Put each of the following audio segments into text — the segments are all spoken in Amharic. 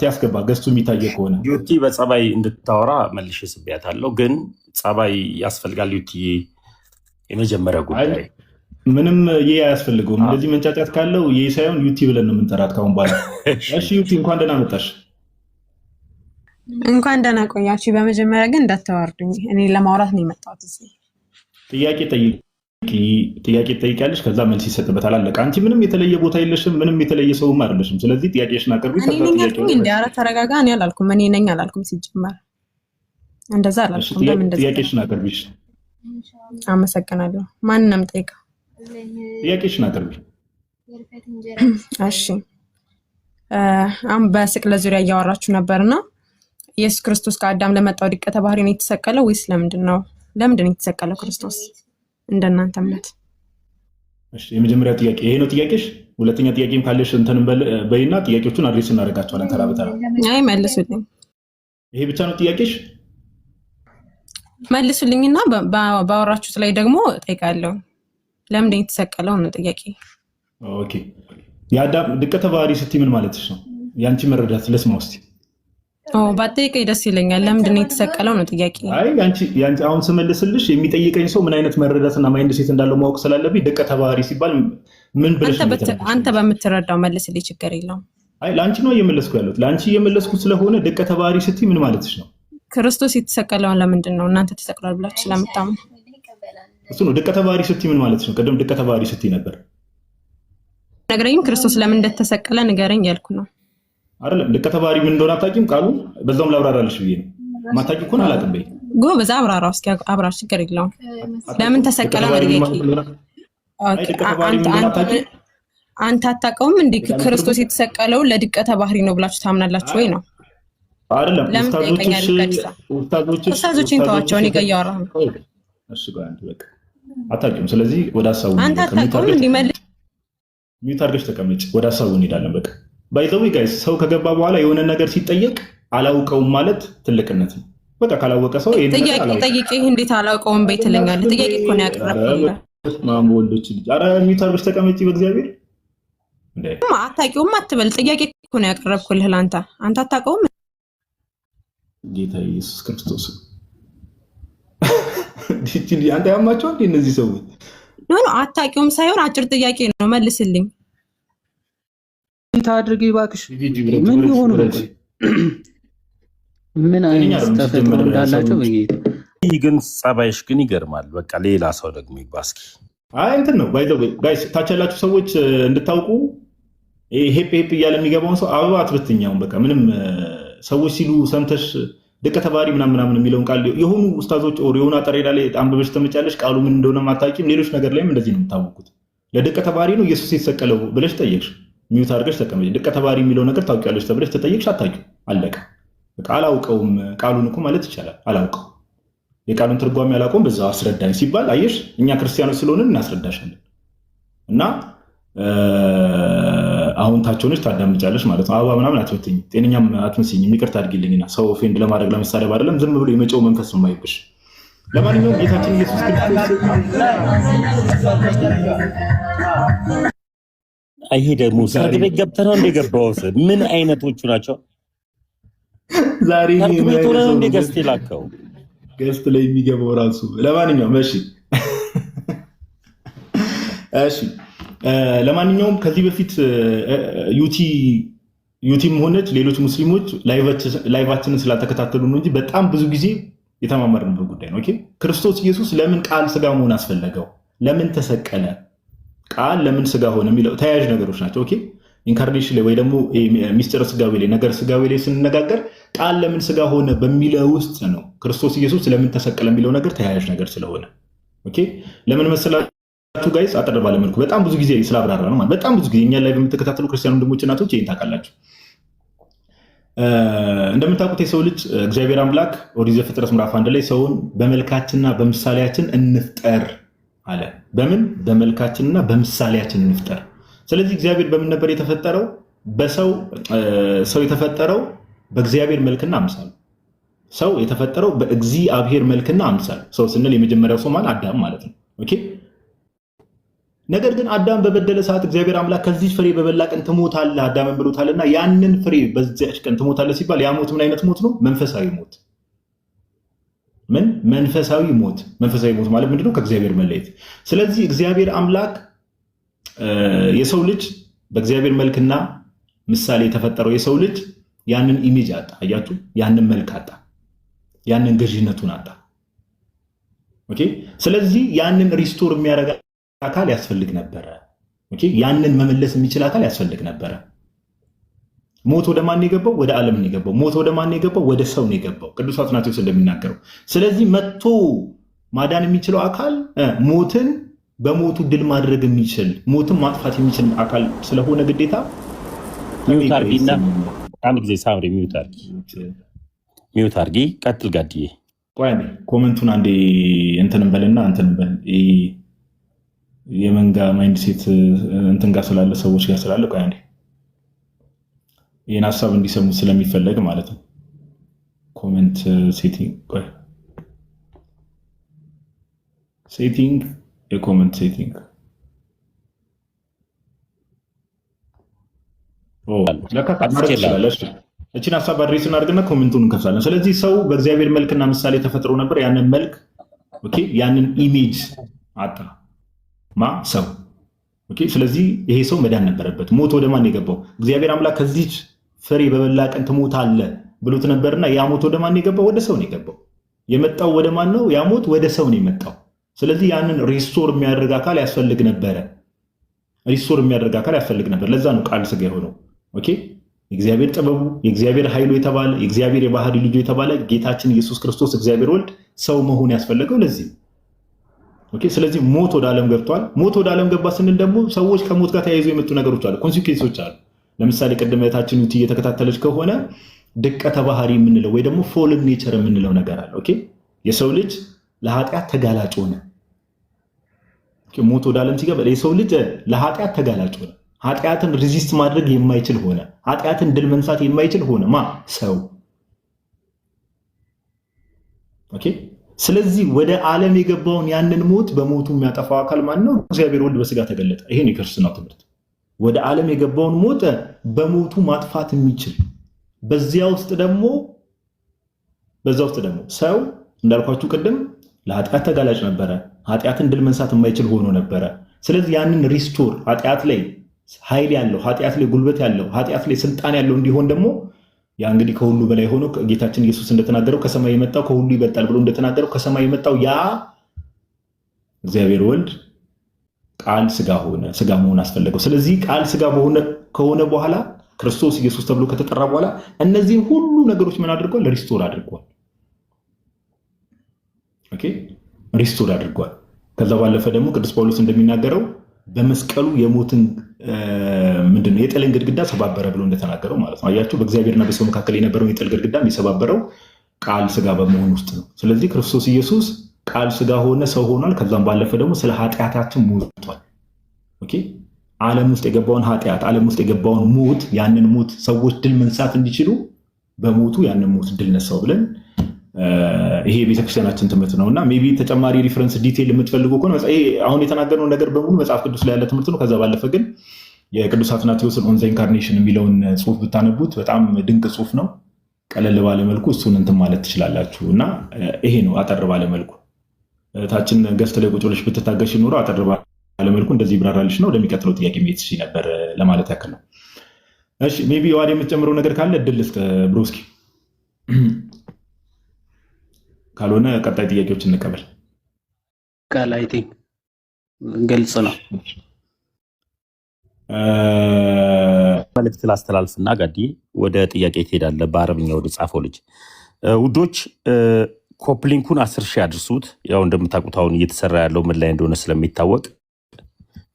ያስገባ ገዝቱ የሚታየ ከሆነ ዩቲ በጸባይ እንድታወራ መልሼ ስቤያታለሁ፣ ግን ጸባይ ያስፈልጋል። ዩቲ የመጀመሪያ ጉዳይ ምንም ይህ አያስፈልገውም። እንደዚህ መንጫጫት ካለው ይህ ሳይሆን ዩቲ ብለን ነው የምንጠራት ካሁን በኋላ። እሺ ዩቲ እንኳን ደህና መጣሽ። እንኳን ደህና ቆያችሁ። በመጀመሪያ ግን እንዳታዋርዱኝ፣ እኔ ለማውራት ነው የመጣሁት። ጥያቄ ትጠይቂያለሽ፣ ከዛ መልስ ይሰጥበታል። አለቀ። አንቺ ምንም የተለየ ቦታ የለሽም፣ ምንም የተለየ ሰውም አይደለሽም። ስለዚህ ጥያቄሽን አቅርቢ። ኧረ ተረጋጋ። እኔ አላልኩም፣ እኔ ነኝ አላልኩም። ሲጀመር እንደዛ አላልኩም። ጥያቄሽን አቅርቢ። አመሰግናለሁ። ማንንም ጠይቀው። ጥያቄሽን አቅርቢ። እሺ፣ አሁን በስቅለት ዙሪያ እያወራችሁ ነበርና ኢየሱስ ክርስቶስ ከአዳም ለመጣው ድቀተ ባህሪ ነው የተሰቀለው ወይስ ለምንድን ነው የተሰቀለው ክርስቶስ እንደናንተ እምነት? እሺ፣ የመጀመሪያ ጥያቄ ይሄ ነው ጥያቄሽ። ሁለተኛ ጥያቄም ካለሽ እንትን በይና ጥያቄዎቹን አድሬስ እናደርጋቸዋለን ተራ በተራ። አይ መልሱልኝ። ይሄ ብቻ ነው ጥያቄሽ? መልሱልኝና ባወራችሁት ላይ ደግሞ ጠይቃለሁ። ለምንድን ነው የተሰቀለው ነው ጥያቄ። ኦኬ፣ የአዳም ድቀተ ባህሪ ስትይ ምን ማለትሽ ነው? ያንቺ መረዳት ለስማ ውስጥ ባጠይቀኝ ደስ ይለኛል። ለምንድን ነው የተሰቀለው ነው ጥያቄ። አይ ያንቺ አሁን ስመልስልሽ የሚጠይቀኝ ሰው ምን አይነት መረዳትና ማይንድ ሴት እንዳለው ማወቅ ስላለብኝ ድቀተ ባህሪ ሲባል ምን ብለሽ አንተ በምትረዳው መልስልኝ፣ ችግር የለውም። አይ ለአንቺ ነው እየመለስኩ ያለሁት፣ ለአንቺ እየመለስኩ ስለሆነ ድቀተ ባህሪ ስትይ ምን ማለትሽ ነው? ክርስቶስ የተሰቀለውን ለምንድን ነው እናንተ ተሰቅሏል ብላችሁ ስለምታምኑ እሱ ነው። ድቀተ ባህሪ ስትይ ምን ማለትሽ ነው? ቅድም ድቀተ ባህሪ ስትይ ነበር። ነገረኝም ክርስቶስ ለምን እንደተሰቀለ ንገረኝ ያልኩ ነው። አይደለም ድቀተ ባህሪ ምን እንደሆነ አታውቂም? ቃሉ በዛውም ላብራራልሽ ብዬ ነው። ማታውቂ እኮ አላውቅም በይ። ጎበዝ አብራራው እስኪ አብራራ፣ ችግር የለውም። ለምን ተሰቀለ ነው አንተ አታውቀውም እንዴ? ክርስቶስ የተሰቀለው ለድቀተ ባህሪ ነው ብላችሁ ታምናላችሁ ወይ ነው? አይደለም ኡስታዞችን ተዋቸው፣ እኔ ጋር እያወራሁ ነው። እሺ ጋር አንተ በቃ አታውቂም። ስለዚህ ወደ ሐሳቡ አንተ አታውቀውም እንዲመልስ ሚውት አድርገሽ ተቀመጭ። ወደ ሐሳቡ እንሄዳለን። በቃ ባይ ዘ ዌይ ጋይስ፣ ሰው ከገባ በኋላ የሆነ ነገር ሲጠየቅ አላውቀውም ማለት ትልቅነት ነው። በቃ ካላወቀ ሰው ይሄን ነገር ጠይቄ እንዴት አላውቀውም በይ ትለኛለህ? ጥያቄ እኮ ነው ያቀረብኩልህ። ማም ወልዶች ልጅ ኧረ ሚውት አድርገሽ ተቀመጪ በእግዚአብሔር። እንዴ አታውቂውም አትበል። ጥያቄ እኮ ነው ያቀረብኩልህ ለአንተ። አንተ አታውቀውም ጌታ ኢየሱስ ክርስቶስ ዲጂሊ አንተ ያማቸው እንዴ እነዚህ ሰዎች? ኖ አታውቂውም ሳይሆን አጭር ጥያቄ ነው መልስልኝ። ታድርጊ እባክሽ። ምን ሊሆኑ ነው? ምን አይነት ተፈጥሮ እንዳላቸው በጌታ ግን ጸባይሽ ግን ይገርማል። በቃ ሌላ ሰው ደግሞ ይባስኪ። አይ እንትን ነው ባይ ዘ ዌይ ጋይስ፣ ታች ያላችሁ ሰዎች እንድታውቁ ሄፕ ሄፕ እያለ የሚገባውን ሰው አበባ አትበትኛውን። በቃ ምንም ሰዎች ሲሉ ሰምተሽ ድቀተ ባህሪ ምናምን የሚለውን ቃል የሆኑ ኡስታዞች ኦር የሆነ አጠሬዳ ላይ አንብበሽ ተመጫለሽ፣ ቃሉ ምን እንደሆነ ማታውቂም። ሌሎች ነገር ላይም እንደዚህ ነው የምታወቁት። ለድቀተ ባህሪ ነው ኢየሱስ የተሰቀለው ብለሽ ጠየቅሽ፣ ሚውት አድርገሽ ተቀመጭ። ድቀተ ባህሪ የሚለው ነገር ታውቂያለሽ ተብለሽ ተጠየቅሽ፣ አታውቂም፣ አለቀ። በቃ አላውቀውም ቃሉን እኮ ማለት ይቻላል። አላውቀው የቃሉን ትርጓሜ አላውቀውም በዛው አስረዳኝ ሲባል አየሽ፣ እኛ ክርስቲያኖች ስለሆንን እናስረዳሻለን። እና አሁን ታች ሆነሽ ታዳምጫለሽ ማለት ነው። አበባ ምናምን አትበትኝ፣ ጤነኛም አትመስይኝም። ይቅርታ አድርጊልኝና ሰው ፌንድ ለማድረግ ለመሳደብ አይደለም፣ ዝም ብሎ የመጪው መንፈስ ነው የማይብሽ። ለማንኛውም ጌታችን ኢየሱስ ክርስቶስ ይሄ ደግሞ ሰርግ ቤት ገብተህ ነው እንደገባው? ምን አይነቶቹ ናቸው? ዛሬ ቤት ሆነ እንደ ገስት ላከው ገስት ላይ የሚገባው ራሱ። ለማንኛውም እሺ ለማንኛውም ከዚህ በፊት ዩቲም ሆነች ሌሎች ሙስሊሞች ላይቫችንን ስላልተከታተሉ ነው እንጂ በጣም ብዙ ጊዜ የተማመርንበት ጉዳይ ነው። ኦኬ ክርስቶስ ኢየሱስ ለምን ቃል ስጋ መሆን አስፈለገው? ለምን ተሰቀለ? ቃል ለምን ስጋ ሆነ የሚለው ተያያዥ ነገሮች ናቸው። ኦኬ ኢንካርኔሽን ላይ ወይ ደግሞ ሚስጥረ ስጋዌ ላይ ነገር ስጋዌ ላይ ስንነጋገር ቃል ለምን ስጋ ሆነ በሚለው ውስጥ ነው ክርስቶስ ኢየሱስ ለምን ተሰቀለ የሚለው ነገር ተያያዥ ነገር ስለሆነ። ኦኬ ለምን መሰላችሁ ጋይስ? አጠር ባለ መልኩ በጣም ብዙ ጊዜ ስላብራራ ነው ማለት በጣም ብዙ ጊዜ እኛ ላይ በምትከታተሉ ክርስቲያን ወንድሞች እናቶች ይሄን ታውቃላችሁ። እንደምታውቁት የሰው ልጅ እግዚአብሔር አምላክ ኦሪት ዘፍጥረት ምዕራፍ 1 ላይ ሰውን በመልካችንና በምሳሌያችን እንፍጠር አለ። በምን? በመልካችንና በምሳሌያችን እንፍጠር። ስለዚህ እግዚአብሔር በምን ነበር የተፈጠረው? ሰው የተፈጠረው በእግዚአብሔር መልክና አምሳል። ሰው የተፈጠረው በእግዚአብሔር መልክና አምሳል። ሰው ስንል የመጀመሪያው ሰው ማን? አዳም ማለት ነው። ኦኬ ነገር ግን አዳም በበደለ ሰዓት እግዚአብሔር አምላክ ከዚህ ፍሬ በበላ ቀን ትሞታለህ አዳምን ብሎታልና ያንን ፍሬ በዚያች ቀን ትሞታለህ ሲባል ያ ሞት ምን አይነት ሞት ነው? መንፈሳዊ ሞት። ምን መንፈሳዊ ሞት? መንፈሳዊ ሞት ማለት ምንድነው? ከእግዚአብሔር መለየት። ስለዚህ እግዚአብሔር አምላክ የሰው ልጅ በእግዚአብሔር መልክና ምሳሌ የተፈጠረው የሰው ልጅ ያንን ኢሜጅ አጣ። አያችሁ? ያንን መልክ አጣ፣ ያንን ገዢነቱን አጣ። ኦኬ። ስለዚህ ያንን ሪስቶር የሚያደርግ አካል ያስፈልግ ነበረ። ኦኬ። ያንን መመለስ የሚችል አካል ያስፈልግ ነበረ። ሞት ወደ ማን የገባው? ወደ ዓለም ነው የገባው። ሞት ወደ ማን የገባው? ወደ ሰው ነው የገባው፣ ቅዱስ አትናቴዎስ እንደሚናገረው። ስለዚህ መጥቶ ማዳን የሚችለው አካል ሞትን በሞቱ ድል ማድረግ የሚችል ሞትን ማጥፋት የሚችል አካል ስለሆነ ግዴታ አንድ ጊዜ ሳምሪ ሚውት አርጊ። ቀጥል ጋድዬ። ቆይ ኮመንቱን አንዴ እንትን እንበልና እንትን እንበል። የመንጋ ማይንድ ሴት እንትን ጋር ስላለ ሰዎች ጋር ስላለ ቆይ አንዴ ይህን ሀሳብ እንዲሰሙ ስለሚፈለግ ማለት ነው። ኮሜንት ሴቲንግ ቆይ ሴቲንግ የኮሜንት ሴቲንግ እችን ሀሳብ አድሬስ እናድርግና ኮሜንቱን እንከፍታለን። ስለዚህ ሰው በእግዚአብሔር መልክና ምሳሌ ተፈጥሮ ነበር። ያንን መልክ ያንን ኢሜጅ አጣ ሰው። ስለዚህ ይሄ ሰው መዳን ነበረበት። ሞት ወደ ማን የገባው? እግዚአብሔር አምላክ ከዚች ፍሬ በበላ ቀን ትሞታለህ ብሎት ነበርና ያ ሞት ወደ ማን የገባው? ወደ ሰው ነው የገባው። የመጣው ወደ ማን ነው? ያ ሞት ወደ ሰው ነው የመጣው። ስለዚህ ያንን ሪስቶር የሚያደርግ አካል ያስፈልግ ነበረ። ሪስቶር የሚያደርግ አካል ያስፈልግ ነበር። ለዛ ነው ቃል ስጋ የሆነው። የእግዚአብሔር ጥበቡ የእግዚአብሔር ኃይሉ የተባለ የእግዚአብሔር የባህሪ ልጁ የተባለ ጌታችን ኢየሱስ ክርስቶስ እግዚአብሔር ወልድ ሰው መሆን ያስፈለገው ለዚህ። ስለዚህ ሞት ወደ ዓለም ገብቷል። ሞት ወደ ዓለም ገባ ስንል ደግሞ ሰዎች ከሞት ጋር ተያይዞ የመጡ ነገሮች አሉ፣ ኮንሲኩዌንሶች አሉ። ለምሳሌ ቅድም እህታችን ዩቲ እየተከታተለች ከሆነ ድቀተ ባህሪ የምንለው ወይ ደግሞ ፎልን ኔቸር የምንለው ነገር አለ። የሰው ልጅ ለኃጢአት ተጋላጭ ሆነ። ሞት ወደ ዓለም ሲገባ የሰው ልጅ ለኃጢአት ተጋላጭ ሆነ። ኃጢአትን ሪዚስት ማድረግ የማይችል ሆነ። ኃጢአትን ድል መንሳት የማይችል ሆነ። ሰው። ስለዚህ ወደ ዓለም የገባውን ያንን ሞት በሞቱ የሚያጠፋው አካል ማን ነው? እግዚአብሔር ወልድ በስጋ ተገለጠ። ይሄ ነው የክርስትናው ትምህርት። ወደ ዓለም የገባውን ሞት በሞቱ ማጥፋት የሚችል በዚያ ውስጥ ደግሞ ሰው እንዳልኳችሁ ቅድም ለኃጢአት ተጋላጭ ነበረ። ኃጢአትን ድል መንሳት የማይችል ሆኖ ነበረ። ስለዚህ ያንን ሪስቶር ኃጢአት ላይ ኃይል ያለው ኃጢአት ላይ ጉልበት ያለው ኃጢአት ላይ ስልጣን ያለው እንዲሆን ደግሞ ያ እንግዲህ ከሁሉ በላይ ሆኖ ጌታችን ኢየሱስ እንደተናገረው ከሰማይ የመጣው ከሁሉ ይበልጣል ብሎ እንደተናገረው ከሰማይ የመጣው ያ እግዚአብሔር ወልድ ቃል ስጋ ሆነ። ስጋ መሆን አስፈለገው። ስለዚህ ቃል ስጋ ከሆነ በኋላ ክርስቶስ ኢየሱስ ተብሎ ከተጠራ በኋላ እነዚህን ሁሉ ነገሮች ምን አድርጓል? ሪስቶር አድርጓል። ሪስቶር አድርጓል። ከዛ ባለፈ ደግሞ ቅዱስ ጳውሎስ እንደሚናገረው በመስቀሉ የሞትን ምንድነው የጥልን ግድግዳ ሰባበረ ብሎ እንደተናገረው ማለት ነው። አያችሁ፣ በእግዚአብሔርና በሰው መካከል የነበረውን የጥል ግድግዳ የሰባበረው ቃል ስጋ በመሆን ውስጥ ነው። ስለዚህ ክርስቶስ ኢየሱስ ቃል ስጋ ሆነ፣ ሰው ሆኗል። ከዛም ባለፈ ደግሞ ስለ ኃጢአታችን ሞቷል። ዓለም ውስጥ የገባውን ኃጢአት፣ ዓለም ውስጥ የገባውን ሞት፣ ያንን ሞት ሰዎች ድል መንሳት እንዲችሉ በሞቱ ያንን ሞት ድል ነሳው ብለን ይሄ ቤተክርስቲያናችን ትምህርት ነው። እና ሜይ ቢ ተጨማሪ ሪፈረንስ ዲቴል የምትፈልጉ ከሆነ አሁን የተናገርነው ነገር በሙሉ መጽሐፍ ቅዱስ ላይ ያለ ትምህርት ነው። ከዛ ባለፈ ግን የቅዱስ አትናቴዎስን ኦን ዘ ኢንካርኔሽን የሚለውን ጽሁፍ ብታነቡት በጣም ድንቅ ጽሁፍ ነው። ቀለል ባለመልኩ እሱን እንትን ማለት ትችላላችሁ። እና ይሄ ነው አጠር ባለመልኩ ታችን ገስት ላይ ቁጭ ብለሽ ብትታገሽ ኖሮ አጠር ባለመልኩ እንደዚህ ይብራራልሽ ነው። ወደሚቀጥለው ጥያቄ መሄድ ትችይ ነበር ለማለት ያክል ነው። እሺ ሜይ ቢ ዋድ የምትጨምረው ነገር ካለ እድል ልስጥ ብሮስኪ፣ ካልሆነ ቀጣይ ጥያቄዎች እንቀበል። ቃል አይ ቲንክ ግልጽ ነው። መልእክት ላስተላልፍና ጋዲ ወደ ጥያቄ ትሄዳለህ። በአረብኛ ወደ ጻፈው ልጅ ውዶች ኮፕሊንኩን 10 ሺህ አድርሱት። ያው እንደምታውቁት አሁን እየተሰራ ያለው ምን ላይ እንደሆነ ስለሚታወቅ፣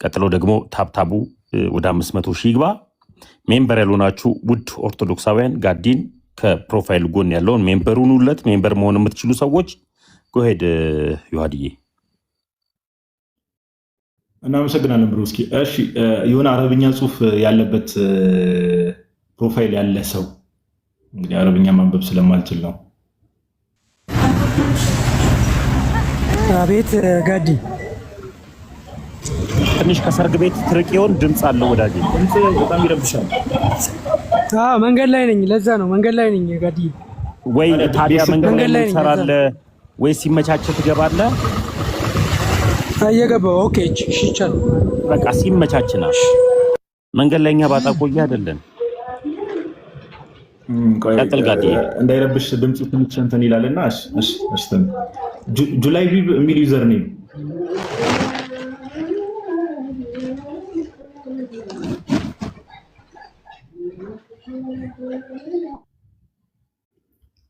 ቀጥሎ ደግሞ ታብታቡ ወደ 500 ሺህ ይግባ። ሜምበር ያልሆናችሁ ውድ ኦርቶዶክሳውያን ጋዲን ከፕሮፋይል ጎን ያለውን ሜምበሩን ሁለት ሜምበር መሆን የምትችሉ ሰዎች ጎሄድ ዮሐድዬ። እናመሰግናለን ብሮስኪ። እሺ የሆነ አረብኛ ጽሁፍ ያለበት ፕሮፋይል ያለ ሰው እንግዲህ አረብኛ ማንበብ ስለማልችል ነው። አቤት ጋዲ ትንሽ ከሰርግ ቤት ትርቂውን ድምፅ አለው ወዳጅ፣ ድምፅ በጣም ይረብሻል። መንገድ ላይ ነኝ፣ ለዛ ነው መንገድ ላይ ነኝ። ጋዲ ወይ ታዲያ መንገድ ላይ ትሰራለህ ወይ ሲመቻቸ ትገባለህ? እየገባሁ ኦኬ፣ ይቻላል። በቃ ሲመቻችና መንገድ ላይ እኛ ባጣ ቆየ አይደለን። ቀጥል ጋዲ፣ እንዳይረብሽ ድምፁ ትንሽ እንትን ይላልና። እሺ ጁላይ ቢብ የሚል ዩዘር ኔም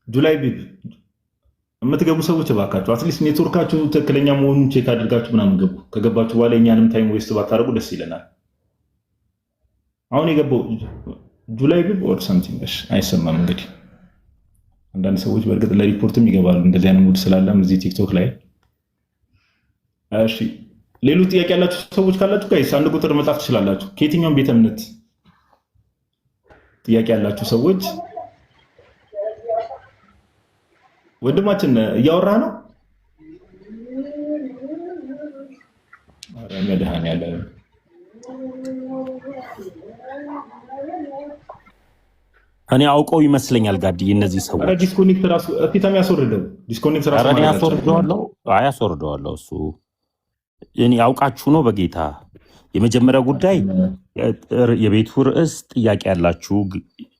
ጁላይ ቢብ የምትገቡ ሰዎች እባካችሁ አትሊስት ኔትወርካችሁ ትክክለኛ መሆኑን ቼክ አድርጋችሁ ምናምን ገቡ። ከገባችሁ በኋላ እኛንም ታይም ዌስት ባታደርጉ ደስ ይለናል። አሁን የገባው ጁላይ ቢብ ኦር ሳምቲንግ አይሰማም። እንግዲህ አንዳንድ ሰዎች በእርግጥ ለሪፖርትም ይገባሉ እንደዚህ አይነት ሙድ ስላለም እዚህ ቲክቶክ ላይ። እሺ ሌሎች ጥያቄ ያላችሁ ሰዎች ካላችሁ ጋይስ አንድ ቁጥር መጻፍ ትችላላችሁ። ከየትኛውም ቤተ እምነት ጥያቄ ያላችሁ ሰዎች ወንድማችን እያወራ ነው። አረ መድኃኒዓለም እኔ አውቀው ይመስለኛል ጋዲ እነዚህ ሰዎች። አረ ዲስኮኔክት ራሱ እፊታም ያስወርደው ዲስኮኔክት ራሱ አረ ያስወርደዋለሁ እሱ። እኔ አውቃችሁ ነው በጌታ። የመጀመሪያ ጉዳይ የቤቱ ርዕስ ጥያቄ ያላችሁ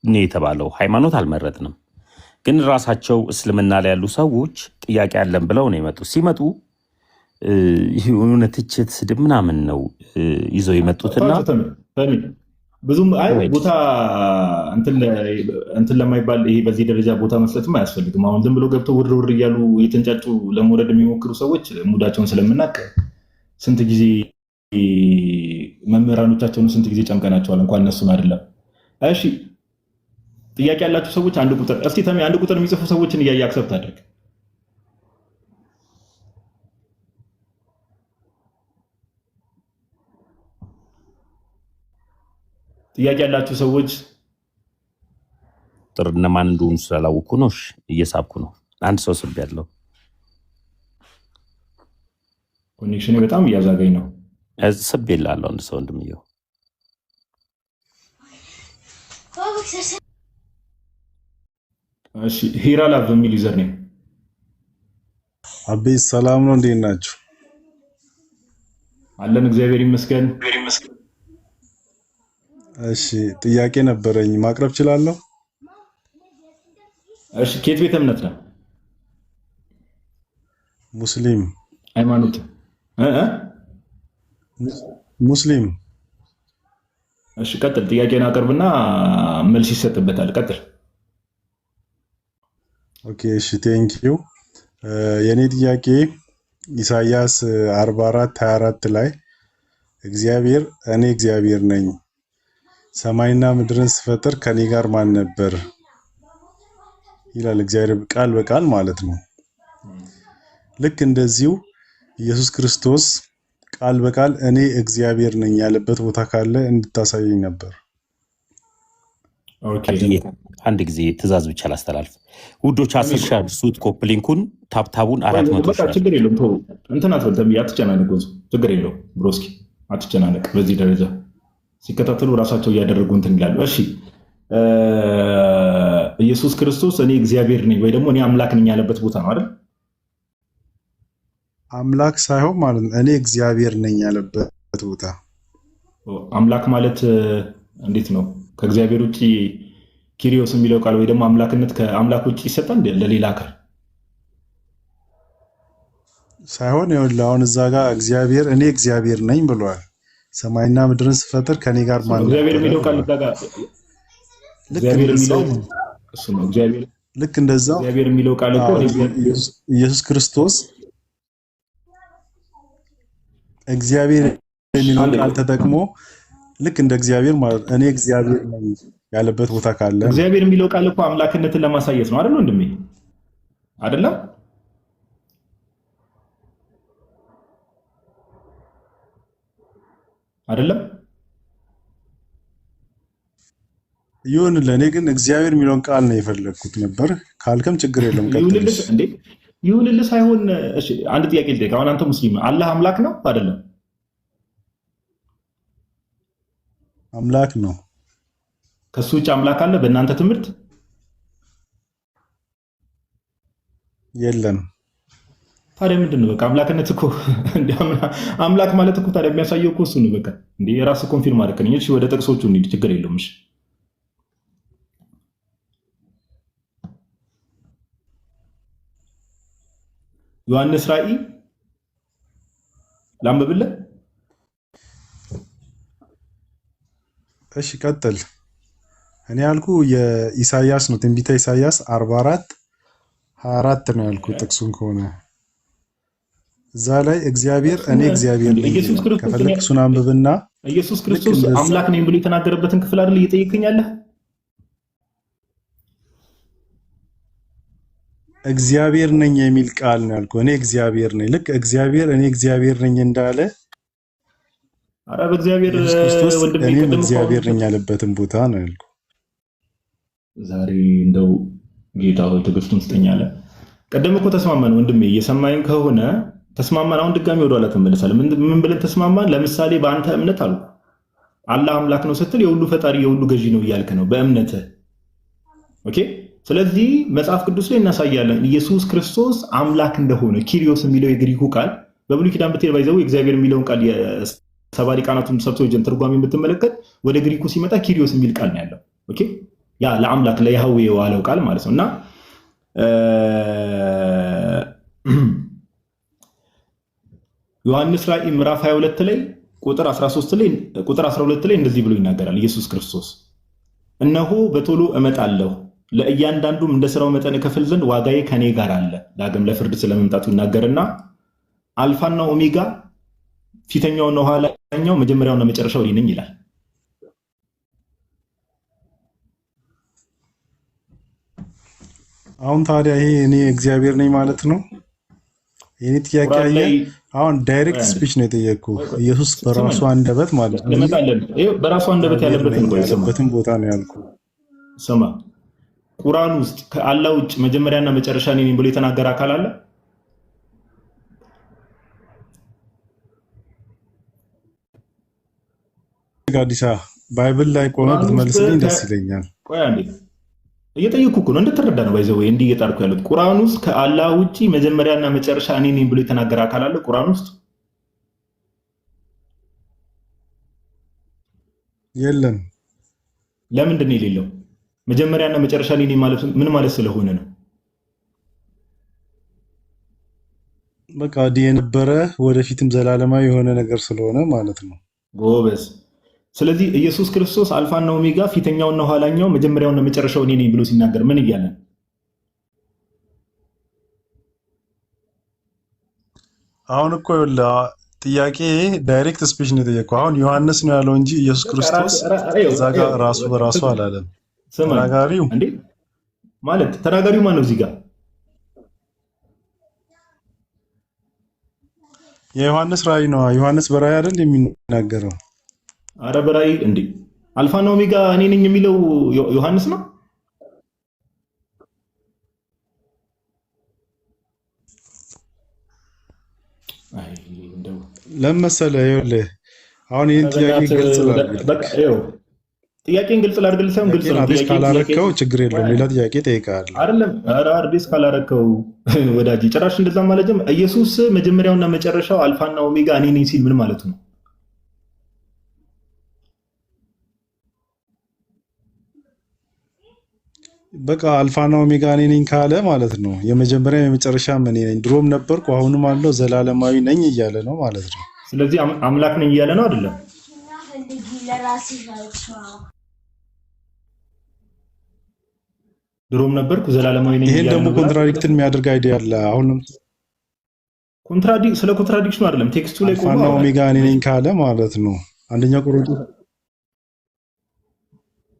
ነው የተባለው። ሃይማኖት አልመረጥንም፣ ግን ራሳቸው እስልምና ላይ ያሉ ሰዎች ጥያቄ ያለን ብለው ነው የመጡ። ሲመጡ የሆነ ትችት ስድብ ምናምን ነው ይዘው የመጡትና ብዙም ቦታ እንትን ለማይባል ይሄ በዚህ ደረጃ ቦታ መስጠትም አያስፈልግም። አሁን ዝም ብሎ ገብተው ውር ውር እያሉ እየተንጫጩ ለመውረድ የሚሞክሩ ሰዎች ሙዳቸውን ስለምናቅ ስንት ጊዜ መምህራኖቻቸውን ስንት ጊዜ ጨምቀናቸዋል። እንኳን እነሱን አይደለም። እሺ ጥያቄ ያላችሁ ሰዎች አንድ ቁጥር እስቲ ተሚ አንድ ቁጥር የሚጽፉ ሰዎችን እያየ አክሰፕት አድርግ። ጥያቄ ያላችሁ ሰዎች ጥር እነማን እንደሆኑ ስላላወኩ ነው እየሳብኩ ነው። አንድ ሰው ስብ ያለው ኮኔክሽኔ በጣም እያዛገኝ ነው። ስብ ይላለሁ አንድ ሰው እንደምየው። እሺ ሂራላቭ የሚል ዩዘር ነኝ። አቤት ሰላም ነው፣ እንዴት ናችሁ? አለን እግዚአብሔር ይመስገን። እሺ ጥያቄ ነበረኝ ማቅረብ እችላለሁ? እሺ ከየት ቤተ እምነት ነው? ሙስሊም። ሃይማኖት ሙስሊም። እሺ ቀጥል። ጥያቄን አቅርብና መልስ ይሰጥበታል። ቀጥል። ኦኬ እሺ ቴንኪዩ። የኔ ጥያቄ ኢሳይያስ 44:24 ላይ እግዚአብሔር እኔ እግዚአብሔር ነኝ ሰማይና ምድርን ስፈጥር ከኔ ጋር ማን ነበር ይላል። እግዚአብሔር ቃል በቃል ማለት ነው። ልክ እንደዚሁ ኢየሱስ ክርስቶስ ቃል በቃል እኔ እግዚአብሔር ነኝ ያለበት ቦታ ካለ እንድታሳየኝ ነበር። ኦኬ አንድ ጊዜ ትእዛዝ ብቻ ላስተላልፍ። ውዶች 10 ሺህ አድርሱት። ኮፕሊንኩን ታብታቡን 400 በቃ ችግር የለውም። ተው እንትን አትበል፣ አትጨናነቅ። ችግር የለውም ብሮስኪ አትጨናነቅ። በዚህ ደረጃ ሲከታተሉ ራሳቸው እያደረጉ እንትን ይላሉ። እሺ ኢየሱስ ክርስቶስ እኔ እግዚአብሔር ነኝ ወይ ደግሞ እኔ አምላክ ነኝ ያለበት ቦታ ነው አይደል? አምላክ ሳይሆን ማለት ነው እኔ እግዚአብሔር ነኝ ያለበት ቦታ። አምላክ ማለት እንዴት ነው? ከእግዚአብሔር ውጭ ኪሪዮስ የሚለው ቃል ወይ ደግሞ አምላክነት ከአምላክ ውጭ ይሰጣል ለሌላ አካል ሳይሆን ይኸውልህ አሁን እዛ ጋር እግዚአብሔር እኔ እግዚአብሔር ነኝ ብሏል። ሰማይና ምድርን ስፈጥር ከኔ ጋር ማን ነበር? እግዚአብሔር የሚለው ቃል እዛ ጋር እግዚአብሔር የሚለው እሱ ነው። እግዚአብሔር ልክ እንደዛው እግዚአብሔር የሚለው ቃል እኮ ኢየሱስ ክርስቶስ እግዚአብሔር የሚለው ቃል ተጠቅሞ ልክ እንደ እግዚአብሔር ማለት እኔ እግዚአብሔር ነኝ ያለበት ቦታ ካለ እግዚአብሔር የሚለው ቃል እኮ አምላክነትን ለማሳየት ነው አይደል ወንድሜ? አይደለም አይደለም ይሁን። ለእኔ ግን እግዚአብሔር የሚለውን ቃል ነው የፈለግኩት ነበር። ካልከም ችግር የለም። ይሁንልህ እንዴ ይሁንልህ ሳይሆን አንድ ጥያቄ ልጠይቅ። አሁን አንተ ሙስሊም አላህ አምላክ ነው አይደለም? አምላክ ነው። ከሱ ውጭ አምላክ አለ በእናንተ ትምህርት? የለም። ታዲያ ምንድን ነው? በቃ አምላክነት እኮ አምላክ ማለት እኮ ታዲያ የሚያሳየው እኮ እሱ ነው። በቃ እንደ የራስ ኮንፊርም አድርገን እሺ፣ ወደ ጥቅሶቹ እንሂድ፣ ችግር የለውም። እሺ ዮሐንስ ራእይ ላንብብልህ? እሺ ቀጥል። እኔ ያልኩ የኢሳያስ ነው፣ ትንቢተ ኢሳያስ 44:24 ነው ያልኩ። ጥቅሱን ከሆነ እዛ ላይ እግዚአብሔር እኔ እግዚአብሔር ነኝ ከፈለክ እሱን አንብብና ኢየሱስ ክርስቶስ አምላክ ነኝ ብሎ የተናገረበትን ክፍል አይደል እየጠየቀኝ ያለህ? እግዚአብሔር ነኝ የሚል ቃል ነው ያልኩ። እኔ እግዚአብሔር ነኝ፣ ልክ እግዚአብሔር እኔ እግዚአብሔር ነኝ እንዳለ አረ በእግዚአብሔር ክርስቶስ ወንድሜ እኔም እግዚአብሔር ነኝ ያለበትን ቦታ ነው ያልኩ። ዛሬ እንደው ጌታ ሆይ ትዕግስቱን ስጠኝ አለ። ቀደም እኮ ተስማማን ወንድሜ፣ እየሰማኝ ከሆነ ተስማማን። አሁን ድጋሚ ወደ ኋላ ተመለሳለን። ምን ብለን ተስማማን? ለምሳሌ በአንተ እምነት አልኩ አላህ አምላክ ነው ስትል የሁሉ ፈጣሪ የሁሉ ገዢ ነው እያልክ ነው በእምነትህ። ኦኬ። ስለዚህ መጽሐፍ ቅዱስ ላይ እናሳያለን ኢየሱስ ክርስቶስ አምላክ እንደሆነ። ኪሪዮስ የሚለው የግሪኩ ቃል በብሉይ ኪዳን ብትሄድ ባይዘው እግዚአብሔር የሚለውን ቃል ሰባ ሊቃናቱን ሰብስበው ትርጓሜ የምትመለከት ወደ ግሪኩ ሲመጣ ኪሪዮስ የሚል ቃል ነው ያለው። ኦኬ። ያ ለአምላክ ለያህዌ የዋለው ቃል ማለት ነው። እና ዮሐንስ ራእይ ምዕራፍ 22 ላይ ቁጥር 12 ላይ እንደዚህ ብሎ ይናገራል ኢየሱስ ክርስቶስ፣ እነሆ በቶሎ እመጣለሁ፣ ለእያንዳንዱም እንደ ስራው መጠን እከፍል ዘንድ ዋጋዬ ከኔ ጋር አለ። ዳግም ለፍርድ ስለመምጣቱ ይናገርና አልፋና ኦሜጋ ፊተኛውና ኋላኛው መጀመሪያውና መጨረሻው እኔ ነኝ ይላል። አሁን ታዲያ ይሄ እኔ እግዚአብሔር ነኝ ማለት ነው? የኔ ጥያቄ አሁን ዳይሬክት ስፒች ነው የጠየቅኩ። ኢየሱስ በራሱ አንደበት ማለት ነው በራሱ አንደበት ያለበትን ቦታ ነው ያልኩ። ስማ፣ ቁርአን ውስጥ ከአላህ ውጭ መጀመሪያና መጨረሻ እኔ ነኝ ብሎ የተናገረ አካል አለ? ጋዲሳ ባይብል ላይ ቆመ ብትመልስልኝ ደስ ይለኛል። ቆይ አንዴ እየጠየኩ እኮ ነው እንድትረዳ ነው። ባይዘው እንዲህ እየጣርኩ ያሉት ቁርአን ውስጥ ከአላህ ውጪ መጀመሪያና መጨረሻ እኔ ነኝ ብሎ የተናገረ አካል አለ ቁርአን ውስጥ? የለም። ለምንድን ነው የሌለው? መጀመሪያና መጨረሻ እኔ ነኝ ማለት ምን ማለት ስለሆነ ነው? በቃ የነበረ ወደፊትም ዘላለማዊ የሆነ ነገር ስለሆነ ማለት ነው። ጎበዝ። ስለዚህ ኢየሱስ ክርስቶስ አልፋና ኦሜጋ ፊተኛውና ኋላኛው መጀመሪያውና መጨረሻው እኔ ነኝ ብሎ ሲናገር ምን እያለ? አሁን እኮ ጥያቄ ዳይሬክት ስፒች ነው የጠየቀው። አሁን ዮሐንስ ነው ያለው እንጂ ኢየሱስ ክርስቶስ እዛ ጋር ራሱ በራሱ አላለም። ተናጋሪው እንዴ ማለት ተናጋሪው ማን ነው እዚህ ጋር? የዮሐንስ ራእይ ነው። ዮሐንስ በራእይ አይደል የሚናገረው? አረ በራእይ እንዴ አልፋና ኦሜጋ እኔ ነኝ የሚለው ዮሐንስ ነው። አይ እንደው ለምን መሰለህ ይኸውልህ አሁን ይሄን ጥያቄ ግልጽ ጥያቄን ግልጽ ላድርግልህ ሳይሆን ግልጽ ነው። አዲስ ካላረከው ችግር የለውም ሌላ ጥያቄ ጠይቃለሁ። አይደለም ኧረ አዲስ ካላረከው ወዳጅ ጭራሽ እንደዛ ማለት ጀመረ። ኢየሱስ መጀመሪያውና መጨረሻው አልፋና ኦሜጋ እኔ ነኝ ሲል ምን ማለቱ ነው? በቃ አልፋና ኦሜጋ እኔ ነኝ ካለ ማለት ነው የመጀመሪያ የመጨረሻም እኔ ነኝ፣ ድሮም ነበርኩ አሁንም አለው ዘላለማዊ ነኝ እያለ ነው ማለት ነው። ስለዚህ አምላክ ነኝ እያለ ነው አይደለም? ድሮም ነበርኩ ዘላለማዊ ነኝ። ይሄን ደግሞ ኮንትራዲክትን የሚያደርግ አይዲያ አለ። አሁንም ስለ ኮንትራዲክሽኑ አይደለም ቴክስቱ ላይ ቆሞ አልፋና ኦሜጋ እኔ ነኝ ካለ ማለት ነው። አንደኛ ቆሮንቶስ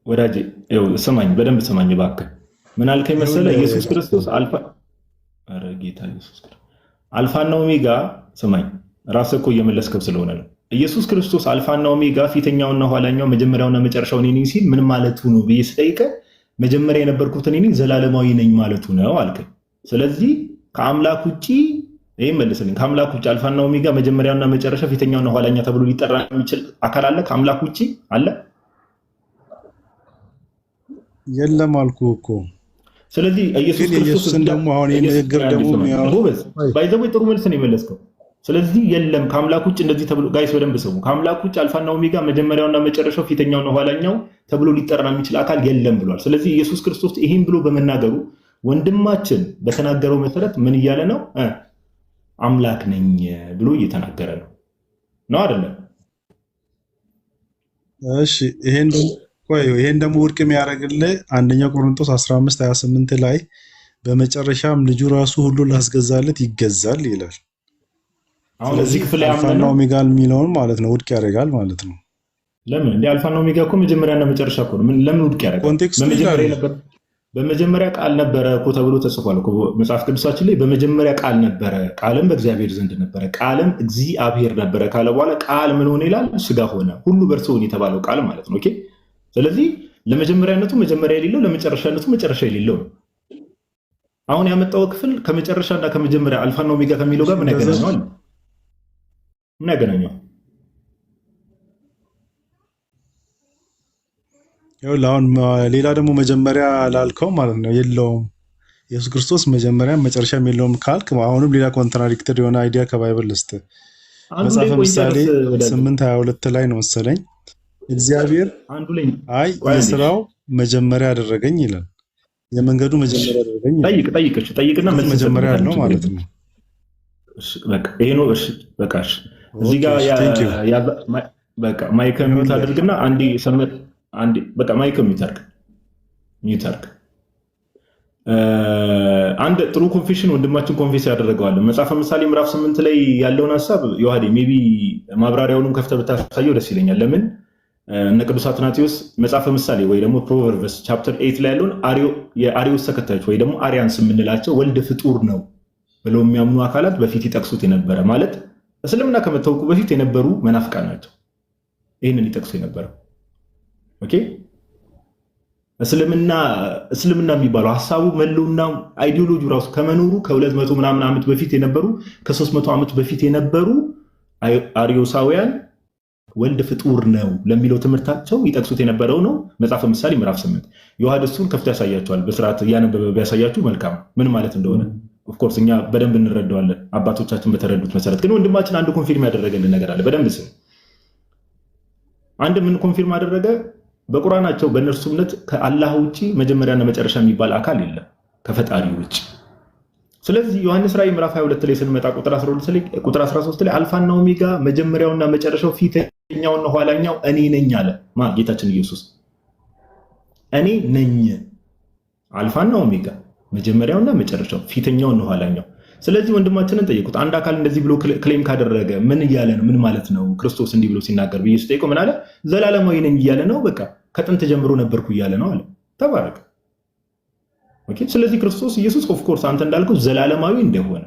ወዳጄ ይኸው ስማኝ፣ በደንብ ስማኝ እባክህ። ምን አልከኝ መሰለህ? ኢየሱስ ክርስቶስ አልፋ ኧረ ጌታ ኢየሱስ ክርስቶስ አልፋና ኦሜጋ ስማኝ፣ ራስህ እኮ እየመለስከው ስለሆነ ነው። ኢየሱስ ክርስቶስ አልፋና ኦሜጋ ፊተኛውና ኋላኛው መጀመሪያውና መጨረሻው እኔ ነኝ ሲል ምን ማለቱ ነው ብዬ ስጠይቅህ መጀመሪያ የነበርኩት እኔ ነኝ ዘላለማዊ ነኝ ማለቱ ነው አልከኝ። ስለዚህ ከአምላክ ውጪ ይሄን መልስልኝ። ከአምላክ ውጪ አልፋና ኦሜጋ መጀመሪያውና መጨረሻ ፊተኛውና ኋላኛ ተብሎ ሊጠራ የሚችል አካል አለ? ከአምላክ ውጪ አለ? የለም አልኩህ እኮ። ስለዚህ ኢየሱስ ግን ክርስቶስ ኢየሱስን ደግሞ አሁን ይህን ንግግር ደግሞ ጎበዝ ባይዘው ጥሩ መልስ ነው የመለስከው። ስለዚህ የለም ከአምላክ ውጭ እንደዚህ ተብሎ ጋይስ በደንብ ስሙ። ከአምላክ ውጭ አልፋና ኦሜጋ መጀመሪያውና መጨረሻው ፊተኛውና ኋላኛው ተብሎ ሊጠራ የሚችል አካል የለም ብሏል። ስለዚህ ኢየሱስ ክርስቶስ ይህን ብሎ በመናገሩ ወንድማችን በተናገረው መሰረት ምን እያለ ነው? አምላክ ነኝ ብሎ እየተናገረ ነው አይደለም? እሺ ይሄን ደግሞ ውድቅ የሚያደርግልህ አንደኛ ቆሮንቶስ 15:28 ላይ በመጨረሻም ልጁ ራሱ ሁሉ ላስገዛለት ይገዛል ይላል። አሁን እዚህ ክፍል ላይ አልፋና ኦሜጋ የሚለውን ማለት ነው ውድቅ ያደርጋል ማለት ነው። ለምን እንደ አልፋና ኦሜጋ እኮ መጀመሪያና መጨረሻ እኮ ነው። ለምን ውድቅ ያደርጋል? በመጀመሪያ ቃል ነበረ እኮ ተብሎ ተጽፏል እኮ መጽሐፍ ቅዱሳችን ላይ። በመጀመሪያ ቃል ነበረ፣ ቃልም በእግዚአብሔር ዘንድ ነበረ፣ ቃልም እግዚአብሔር ነበረ ካለ በኋላ ቃል ምን ሆነ ይላል? ስጋ ሆነ። ሁሉ በእርሱ ሆነ የተባለው ቃል ማለት ነው። ኦኬ። ስለዚህ ለመጀመሪያነቱ መጀመሪያ የሌለው ለመጨረሻነቱ መጨረሻ የሌለው ነው። አሁን ያመጣው ክፍል ከመጨረሻና ከመጀመሪያ አልፋና ኦሜጋ ከሚለው ጋር ምን ያገናኘዋል? ምን ያገናኘዋል? አሁን ሌላ ደግሞ መጀመሪያ ላልከው ማለት ነው የለውም ኢየሱስ ክርስቶስ መጀመሪያም መጨረሻም የለውም ካልክ አሁንም ሌላ ኮንትራዲክተር የሆነ አይዲያ ከባይብል ልስጥ። መጽሐፈ ምሳሌ 8:22 ላይ ነው መሰለኝ እግዚአብሔር የስራው መጀመሪያ አደረገኝ ይላል። የመንገዱ መጀመሪያ አደረገኝ ይላል። ጠይቅና መጀመሪያ ያለው ማለት ነው። ይሄ ነው። እሺ በቃ እዚህ ጋር በቃ ማይክ ሚውት አድርግና አንዴ በቃ ማይክ ሚውት አድርግ። አንድ ጥሩ ኮንፌሽን ወንድማችን ኮንፌስ ያደረገዋል። መጽሐፈ ምሳሌ ምዕራፍ 8 ላይ ያለውን ሐሳብ ዮሐዴ ሜቢ ማብራሪያውንም ከፍተህ ብታሳየው ደስ ይለኛል። ለምን እነ ቅዱስ አትናቴዎስ መጽሐፈ ምሳሌ ወይ ደግሞ ፕሮቨርብስ ቻፕተር 8 ላይ ያለውን የአሪዮስ ተከታዮች ወይ ደግሞ አሪያንስ የምንላቸው ወልድ ፍጡር ነው ብለው የሚያምኑ አካላት በፊት ይጠቅሱት የነበረ ማለት እስልምና ከመታወቁ በፊት የነበሩ መናፍቃን ናቸው። ይህንን ይጠቅሱ የነበረው ኦኬ። እስልምና የሚባለው ሀሳቡ መለውና አይዲዮሎጂ ራሱ ከመኖሩ ከ200 ምናምን ዓመት በፊት የነበሩ ከ300 ዓመት በፊት የነበሩ አሪዮሳውያን ወልድ ፍጡር ነው ለሚለው ትምህርታቸው ይጠቅሱት የነበረው ነው። መጽሐፈ ምሳሌ ምዕራፍ 8 ዮሐድሱን ከፍቶ ያሳያቸዋል። በስርዓት እያነበበ ቢያሳያችሁ መልካም ምን ማለት እንደሆነ ኦፍኮርስ እኛ በደንብ እንረዳዋለን አባቶቻችን በተረዱት መሰረት። ግን ወንድማችን አንድ ኮንፊርም ያደረገልን ነገር አለ። በደንብ ስም አንድ ምን ኮንፊርም አደረገ? በቁርአናቸው በእነርሱ እምነት ከአላህ ውጪ መጀመሪያና መጨረሻ የሚባል አካል የለም ከፈጣሪ ውጪ። ስለዚህ ዮሐንስ ራእይ ምዕራፍ 22 ላይ ስንመጣ ቁጥር 13 ላይ አልፋና ኦሜጋ መጀመሪያውና መጨረሻው ፊተኛውና ኋላኛው እኔ ነኝ አለ። ጌታችን ኢየሱስ እኔ ነኝ አልፋና ኦሜጋ መጀመሪያውና መጨረሻው ፊተኛውና ኋላኛው። ስለዚህ ወንድማችንን ጠየቁት። አንድ አካል እንደዚህ ብሎ ክሌም ካደረገ ምን እያለ ነው? ምን ማለት ነው? ክርስቶስ እንዲህ ብሎ ሲናገር ብዬ ስጠይቀው ምን አለ? ዘላለማዊ ነኝ እያለ ነው። በቃ ከጥንት ጀምሮ ነበርኩ እያለ ነው አለ። ተባረክ። ኦኬ። ስለዚህ ክርስቶስ ኢየሱስ ኦፍኮርስ አንተ እንዳልከው ዘላለማዊ እንደሆነ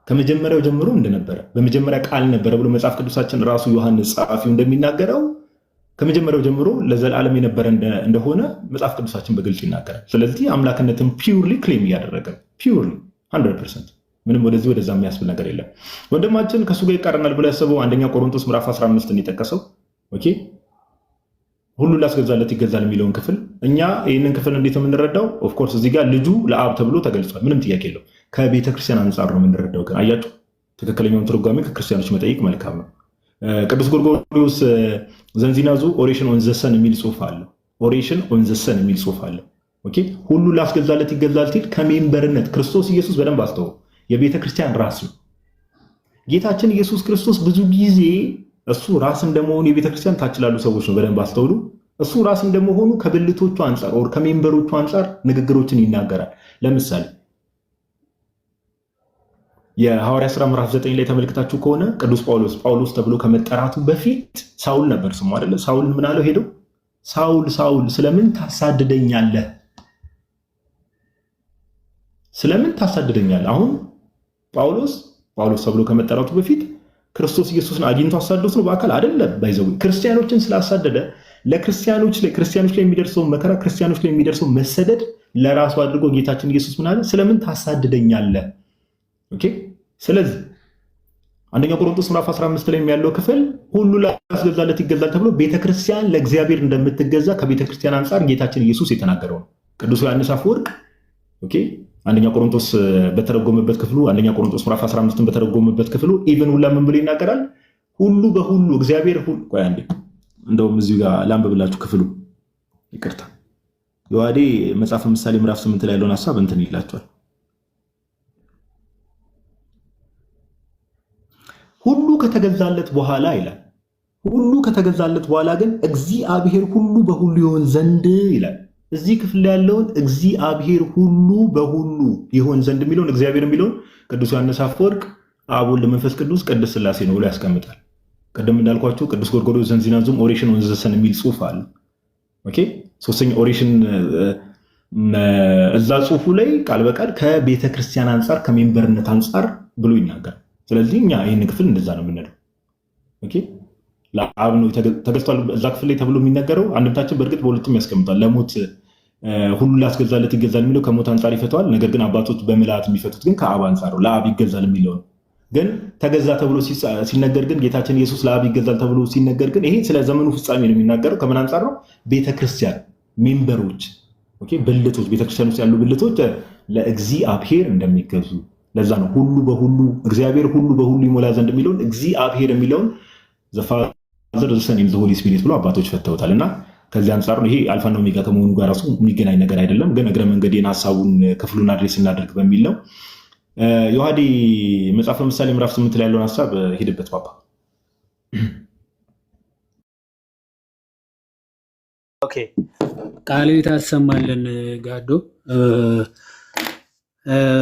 ከመጀመሪያው ጀምሮ እንደነበረ በመጀመሪያ ቃል ነበረ ብሎ መጽሐፍ ቅዱሳችን ራሱ ዮሐንስ ጸሐፊው እንደሚናገረው ከመጀመሪያው ጀምሮ ለዘላለም የነበረ እንደሆነ መጽሐፍ ቅዱሳችን በግልጽ ይናገራል። ስለዚህ አምላክነትን ፒውርሊ ክሌም እያደረገ ነው። ፒውርሊ 100% ምንም ወደዚህ ወደዛ የሚያስብል ነገር የለም። ወንድማችን ከሱ ጋር ይቃረናል ብሎ ያሰበው አንደኛ ቆሮንቶስ ምዕራፍ 15 የጠቀሰው ኦኬ ሁሉ ላስገዛለት ይገዛል የሚለውን ክፍል እኛ ይህንን ክፍል እንዴት የምንረዳው? ኦፍኮርስ እዚህ ጋር ልጁ ለአብ ተብሎ ተገልጿል። ምንም ጥያቄ የለው። ከቤተክርስቲያን አንጻር ነው የምንረዳው። ግን አያችሁ ትክክለኛውን ትርጓሜ ከክርስቲያኖች መጠየቅ መልካም ነው። ቅዱስ ጎርጎርዮስ ዘንዚናዙ ኦሬሽን ኦን ዘ ሰን የሚል ጽሑፍ አለው። ኦሬሽን ኦን ዘ ሰን የሚል ጽሑፍ አለው። ኦኬ ሁሉ ላስገዛለት ይገዛል ሲል ከሜምበርነት ክርስቶስ ኢየሱስ በደንብ አስተውሉ የቤተክርስቲያን ራስ ነው። ጌታችን ኢየሱስ ክርስቶስ ብዙ ጊዜ እሱ ራስ እንደመሆኑ የቤተክርስቲያን ታች ላሉ ሰዎች ነው በደንብ አስተውሉ። እሱ ራስ እንደመሆኑ ከብልቶቹ አንጻር ወር ከሜምበሮቹ አንጻር ንግግሮችን ይናገራል። ለምሳሌ የሐዋርያ ሥራ ምዕራፍ 9 ላይ ተመልክታችሁ ከሆነ ቅዱስ ጳውሎስ ተብሎ ከመጠራቱ በፊት ሳውል ነበር ስሙ አይደለ? ሳውል ምን አለው? ሄዶ ሳውል ስለምን ታሳድደኛለህ? ስለምን ታሳድደኛለህ? አሁን ጳውሎስ ተብሎ ከመጠራቱ በፊት ክርስቶስ ኢየሱስን አግኝቶ አሳድዶት ነው በአካል አይደለም። ባይዘው ክርስቲያኖችን ስላሳደደ ክርስቲያኖች ላይ የሚደርሰው መከራ፣ ክርስቲያኖች ላይ የሚደርሰው መሰደድ ለራሱ አድርጎ ጌታችን ኢየሱስ ምን አለ? ስለምን ታሳድደኛለህ? ኦኬ። ስለዚህ አንደኛ ቆሮንቶስ ምዕራፍ 15 ላይ ያለው ክፍል ሁሉ ላስገዛለት ይገዛል ተብሎ ቤተክርስቲያን ለእግዚአብሔር እንደምትገዛ ከቤተክርስቲያን አንጻር ጌታችን ኢየሱስ የተናገረው ነው። ቅዱስ ዮሐንስ አፈወርቅ ኦኬ አንደኛ ቆሮንቶስ በተረጎመበት ክፍሉ አንደኛ ቆሮንቶስ ምዕራፍ 15 በተረጎመበት ክፍሉ ኢቭን ሁላ ምን ብሎ ይናገራል? ሁሉ በሁሉ እግዚአብሔር ሁሉ ቆይ አንዴ እንደውም እዚሁ ጋር ላንብብላችሁ ክፍሉ ይቅርታ ዮሐዴ መጽሐፈ ምሳሌ ምዕራፍ 8 ላይ ያለውን ሐሳብ እንትን ይላቸዋል። ሁሉ ከተገዛለት በኋላ ይላል። ሁሉ ከተገዛለት በኋላ ግን እግዚአብሔር ሁሉ በሁሉ ይሆን ዘንድ ይላል። እዚህ ክፍል ያለውን እግዚአብሔር ሁሉ በሁሉ ይሆን ዘንድ የሚለውን እግዚአብሔር የሚለውን ቅዱስ ዮሐንስ አፈወርቅ አብ ወልድ መንፈስ ቅዱስ ቅድስት ሥላሴ ነው ብሎ ያስቀምጣል። ቅድም እንዳልኳችሁ ቅዱስ ጎርጎርዮስ ዘንዚናዙም ኦሬሽን ኦን ዘ ሰን የሚል ጽሑፍ አለ። ኦኬ ሶስተኛ ኦሬሽን እዛ ጽሑፉ ላይ ቃል በቃል ከቤተ ክርስቲያን አንጻር ከሜምበርነት አንጻር ብሎ ይናገራል። ስለዚህ እኛ ይህን ክፍል እንደዛ ነው የምንለው። ኦኬ ለአብ ነው ተገዝቷል እዛ ክፍል ላይ ተብሎ የሚነገረው። አንድምታችን በእርግጥ በሁለቱም ያስቀምጣል። ለሞት ሁሉ ላስገዛለት ይገዛል የሚለው ከሞት አንጻር ይፈተዋል። ነገር ግን አባቶች በምልአት የሚፈቱት ግን ከአብ አንጻር ነው። ለአብ ይገዛል የሚለው ግን ተገዛ ተብሎ ሲነገር ግን ጌታችን ኢየሱስ ለአብ ይገዛል ተብሎ ሲነገር ግን ይሄ ስለ ዘመኑ ፍጻሜ ነው የሚናገረው። ከምን አንጻር ነው? ቤተክርስቲያን ሜምበሮች ብልቶች፣ ቤተክርስቲያን ውስጥ ያሉ ብልቶች ለእግዚአብሔር እንደሚገዙ ለዛ ነው ሁሉ በሁሉ እግዚአብሔር ሁሉ በሁሉ ይሞላ ዘንድ የሚለውን እግዚአብሔር የሚለውን ዘፋዘር ዘሰን ዘ ሆሊ ስፒሪት ብሎ አባቶች ፈተውታል። እና ከዚህ አንጻር ነው ይሄ አልፋና ኦሜጋ ከመሆኑ ጋር ራሱ የሚገናኝ ነገር አይደለም። ግን እግረ መንገዴን ሀሳቡን ክፍሉን አድሬስ እናደርግ በሚል ነው። ዮሐዴ መጽሐፈ ምሳሌ ምዕራፍ 8 ላይ ያለውን ሀሳብ ሄድበት ፓፓ። ኦኬ ቃሉ ታሰማልን ጋዶ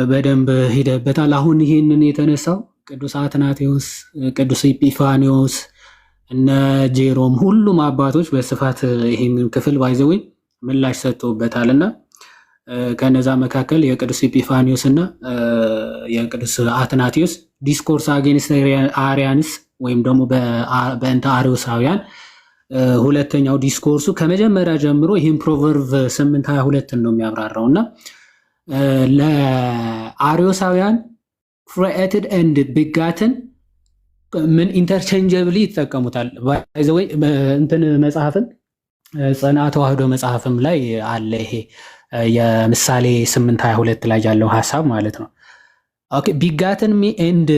በደንብ ሄደበታል። አሁን ይሄንን የተነሳው ቅዱስ አትናቴዎስ፣ ቅዱስ ኢጲፋኒዎስ እነ ጄሮም ሁሉም አባቶች በስፋት ይሄንን ክፍል ባይዘውኝ ምላሽ ሰጥተውበታልና ከነዛ መካከል የቅዱስ ኢጲፋኒዎስ እና የቅዱስ አትናቴዎስ ዲስኮርስ አጌንስት አሪያንስ ወይም ደግሞ በእንተ አርዮሳውያን ሁለተኛው ዲስኮርሱ ከመጀመሪያ ጀምሮ ይህን ፕሮቨርብ 8:22 ነው የሚያብራራው እና ለአርዮሳውያን ክሬኤትድ ኤንድ ቢጋትን ምን ኢንተርቼንጀብሊ ይጠቀሙታል። ባይዘወይ እንትን መጽሐፍን ጽንዓ ተዋህዶ መጽሐፍም ላይ አለ ይሄ የምሳሌ 8:22 ላይ ያለው ሐሳብ ማለት ነው። ኦኬ ቢጋትን ኤንድ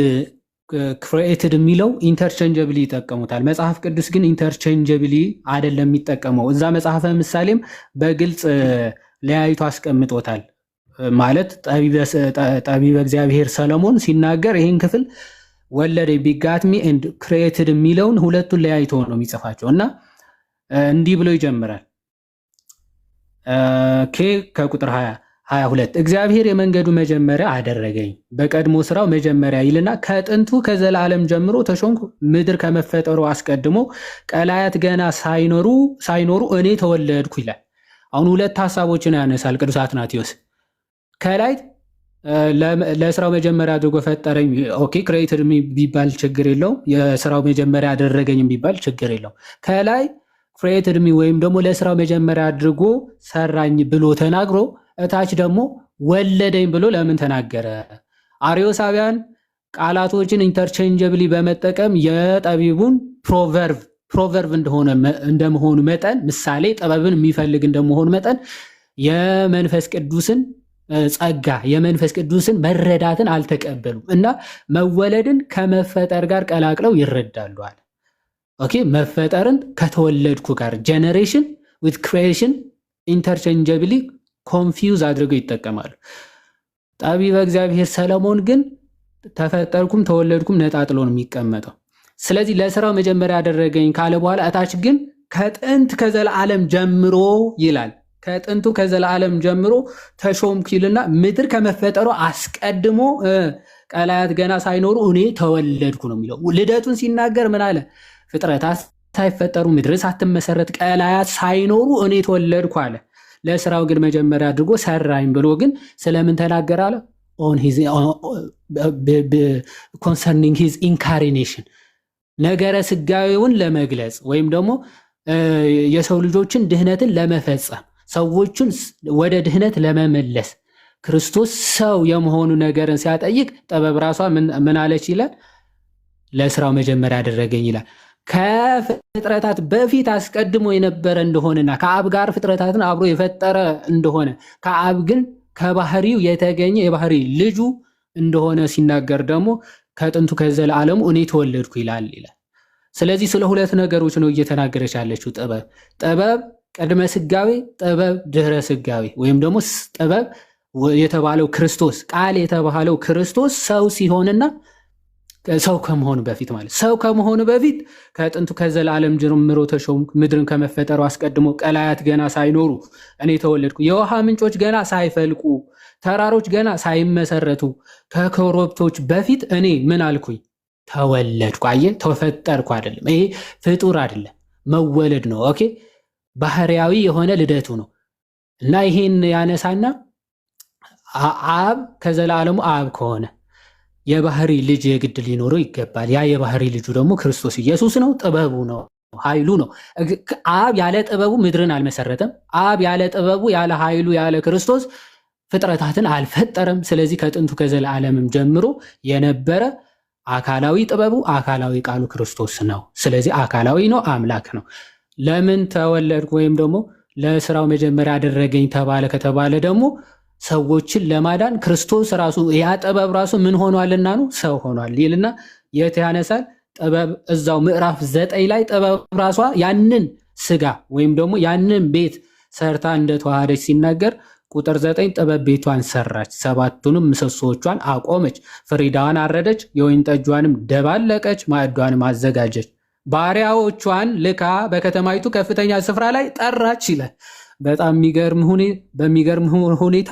ክሬኤትድ የሚለው ኢንተርቼንጀብሊ ይጠቀሙታል። መጽሐፍ ቅዱስ ግን ኢንተርቼንጀብሊ አይደለም የሚጠቀመው። እዛ መጽሐፈ ምሳሌም በግልጽ ለያይቶ አስቀምጦታል። ማለት ጠቢበ እግዚአብሔር ሰለሞን ሲናገር ይህን ክፍል ወለደ ቢጋትሚ ኤንድ ክሬኤትድ የሚለውን ሁለቱን ለያይቶ ነው የሚጽፋቸው እና እንዲህ ብሎ ይጀምራል። ከቁጥር 22 እግዚአብሔር የመንገዱ መጀመሪያ አደረገኝ በቀድሞ ስራው መጀመሪያ ይልና ከጥንቱ ከዘላለም ጀምሮ ተሾምኩ ምድር ከመፈጠሩ አስቀድሞ ቀላያት ገና ሳይኖሩ እኔ ተወለድኩ ይላል። አሁን ሁለት ሀሳቦችን ያነሳል ቅዱስ አትናቴዎስ። ከላይ ለስራው መጀመሪያ አድርጎ ፈጠረኝ። ኦኬ ክሬኤትድ ቢባል ችግር የለውም። የስራው መጀመሪያ አደረገኝ ቢባል ችግር የለውም። ከላይ ክሬኤትድ ወይም ደግሞ ለስራው መጀመሪያ አድርጎ ሰራኝ ብሎ ተናግሮ እታች ደግሞ ወለደኝ ብሎ ለምን ተናገረ? አርዮሳውያን ቃላቶችን ኢንተርቼንጀብሊ በመጠቀም የጠቢቡን ፕሮቨርብ እንደመሆኑ መጠን ምሳሌ ጥበብን የሚፈልግ እንደመሆኑ መጠን የመንፈስ ቅዱስን ጸጋ የመንፈስ ቅዱስን መረዳትን አልተቀበሉም እና መወለድን ከመፈጠር ጋር ቀላቅለው ይረዳሉዋል። ኦኬ መፈጠርን ከተወለድኩ ጋር ጀነሬሽን ዊዝ ክሪኤሽን ኢንተርቼንጀብሊ ኮንፊውዝ አድርገው ይጠቀማሉ። ጠቢበ እግዚአብሔር ሰለሞን ግን ተፈጠርኩም ተወለድኩም ነጣጥሎ ነው የሚቀመጠው። ስለዚህ ለስራው መጀመሪያ ያደረገኝ ካለ በኋላ እታች ግን ከጥንት ከዘላለም ጀምሮ ይላል። ከጥንቱ ከዘላለም ጀምሮ ተሾምኩ ይልና ምድር ከመፈጠሩ አስቀድሞ ቀላያት ገና ሳይኖሩ እኔ ተወለድኩ ነው የሚለው። ልደቱን ሲናገር ምን አለ? ፍጥረታት ሳይፈጠሩ ምድር ሳትመሰረት ቀላያት ሳይኖሩ እኔ ተወለድኩ አለ። ለስራው ግን መጀመሪያ አድርጎ ሰራኝ ብሎ ግን ስለምን ተናገር አለ? ኮንሰርኒንግ ሂዝ ኢንካሪኔሽን ነገረ ስጋዊውን ለመግለጽ ወይም ደግሞ የሰው ልጆችን ድህነትን ለመፈጸም ሰዎችን ወደ ድህነት ለመመለስ ክርስቶስ ሰው የመሆኑ ነገርን ሲያጠይቅ ጥበብ ራሷ ምን አለች ይላል? ለስራው መጀመሪያ አደረገኝ ይላል። ከፍጥረታት በፊት አስቀድሞ የነበረ እንደሆነና ከአብ ጋር ፍጥረታትን አብሮ የፈጠረ እንደሆነ ከአብ ግን ከባህሪው የተገኘ የባህሪ ልጁ እንደሆነ ሲናገር ደግሞ ከጥንቱ ከዘላለሙ እኔ ተወለድኩ ይላል። ስለዚህ ስለ ሁለት ነገሮች ነው እየተናገረች ያለችው። ጥበብ ቅድመ ስጋዌ፣ ጥበብ ድህረ ስጋዌ፣ ወይም ደግሞ ጥበብ የተባለው ክርስቶስ ቃል የተባለው ክርስቶስ ሰው ሲሆንና ሰው ከመሆኑ በፊት ማለት ሰው ከመሆኑ በፊት ከጥንቱ ከዘላለም ጀምሮ ተሾምኩ፣ ምድርን ከመፈጠሩ አስቀድሞ ቀላያት ገና ሳይኖሩ እኔ ተወለድኩ፣ የውሃ ምንጮች ገና ሳይፈልቁ፣ ተራሮች ገና ሳይመሰረቱ፣ ከኮረብቶች በፊት እኔ ምን አልኩኝ? ተወለድኩ። አየህ፣ ተፈጠርኩ አይደለም። ይሄ ፍጡር አይደለም፣ መወለድ ነው። ኦኬ፣ ባህሪያዊ የሆነ ልደቱ ነው። እና ይሄን ያነሳና አብ ከዘላለሙ አብ ከሆነ የባህሪ ልጅ የግድ ሊኖረው ይገባል። ያ የባህሪ ልጁ ደግሞ ክርስቶስ ኢየሱስ ነው። ጥበቡ ነው፣ ኃይሉ ነው። አብ ያለ ጥበቡ ምድርን አልመሰረተም። አብ ያለ ጥበቡ ያለ ኃይሉ ያለ ክርስቶስ ፍጥረታትን አልፈጠረም። ስለዚህ ከጥንቱ ከዘላለምም ጀምሮ የነበረ አካላዊ ጥበቡ አካላዊ ቃሉ ክርስቶስ ነው። ስለዚህ አካላዊ ነው፣ አምላክ ነው። ለምን ተወለድኩ ወይም ደግሞ ለስራው መጀመሪያ አደረገኝ ተባለ ከተባለ ደግሞ ሰዎችን ለማዳን ክርስቶስ ራሱ ያ ጥበብ ራሱ ምን ሆኗልና ነው ሰው ሆኗል ይልና የት ያነሳል? ጥበብ እዛው ምዕራፍ 9 ላይ ጥበብ ራሷ ያንን ስጋ ወይም ደግሞ ያንን ቤት ሰርታ እንደተዋሃደች ሲናገር ቁጥር 9 ጥበብ ቤቷን ሰራች፣ ሰባቱንም ምሰሶቿን አቆመች፣ ፍሪዳዋን አረደች፣ የወይን ጠጇንም ደባለቀች፣ ማዕዷንም አዘጋጀች፣ ባሪያዎቿን ልካ በከተማይቱ ከፍተኛ ስፍራ ላይ ጠራች ይላል። በጣም በሚገርም ሁኔታ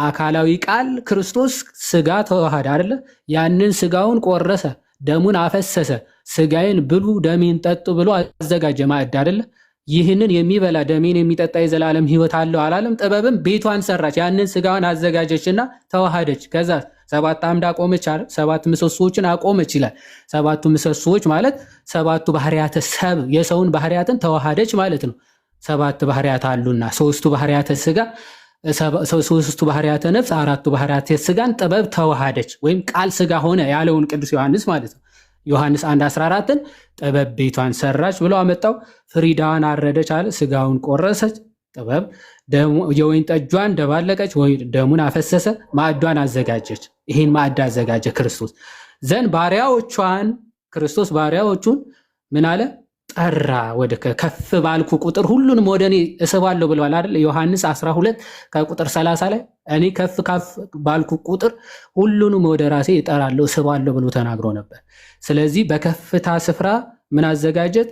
አካላዊ ቃል ክርስቶስ ስጋ ተዋሃደ አይደለ? ያንን ስጋውን ቆረሰ፣ ደሙን አፈሰሰ፣ ስጋዬን ብሉ ደሜን ጠጡ ብሎ አዘጋጀ ማዕድ አይደለ? ይህንን የሚበላ ደሜን የሚጠጣ የዘላለም ሕይወት አለው አላለም? ጥበብም ቤቷን ሰራች፣ ያንን ስጋውን አዘጋጀችና ተዋሃደች። ከዛ 7 አምድ አቆመች፣ 7 ምሰሶዎችን አቆመች ይላል። 7ቱ ምሰሶዎች ማለት 7ቱ ባህሪያተ ሰብ የሰውን ባህሪያትን ተዋሃደች ማለት ነው። 7 ባህሪያት አሉና 3ቱ ባህሪያተ ስጋ፣ 3ቱ ባህሪያተ ነፍስ፣ 4ቱ ባህሪያተ ስጋን ጥበብ ተዋሃደች ወይም ቃል ስጋ ሆነ ያለውን ቅዱስ ዮሐንስ ማለት ነው። ዮሐንስ 1:14ን ጥበብ ቤቷን ሰራች ብሎ አመጣው። ፍሪዳዋን አረደች አለ፣ ስጋውን ቆረሰች። ጥበብ የወይን ጠጇን ደባለቀች፣ ደሙን አፈሰሰ፣ ማዕዷን አዘጋጀች። ይህን ማዕድ አዘጋጀ ክርስቶስ ዘንድ ባሪያዎቿን ክርስቶስ ባሪያዎቹን ምን አለ? ጠራ። ወደ ከፍ ባልኩ ቁጥር ሁሉንም ወደ እኔ እስባለሁ ብለዋል አይደል? ዮሐንስ 12 ከቁጥር 30 ላይ እኔ ከፍ ባልኩ ቁጥር ሁሉንም ወደ ራሴ እጠራለሁ እስባለሁ ብሎ ተናግሮ ነበር። ስለዚህ በከፍታ ስፍራ ምን አዘጋጀት?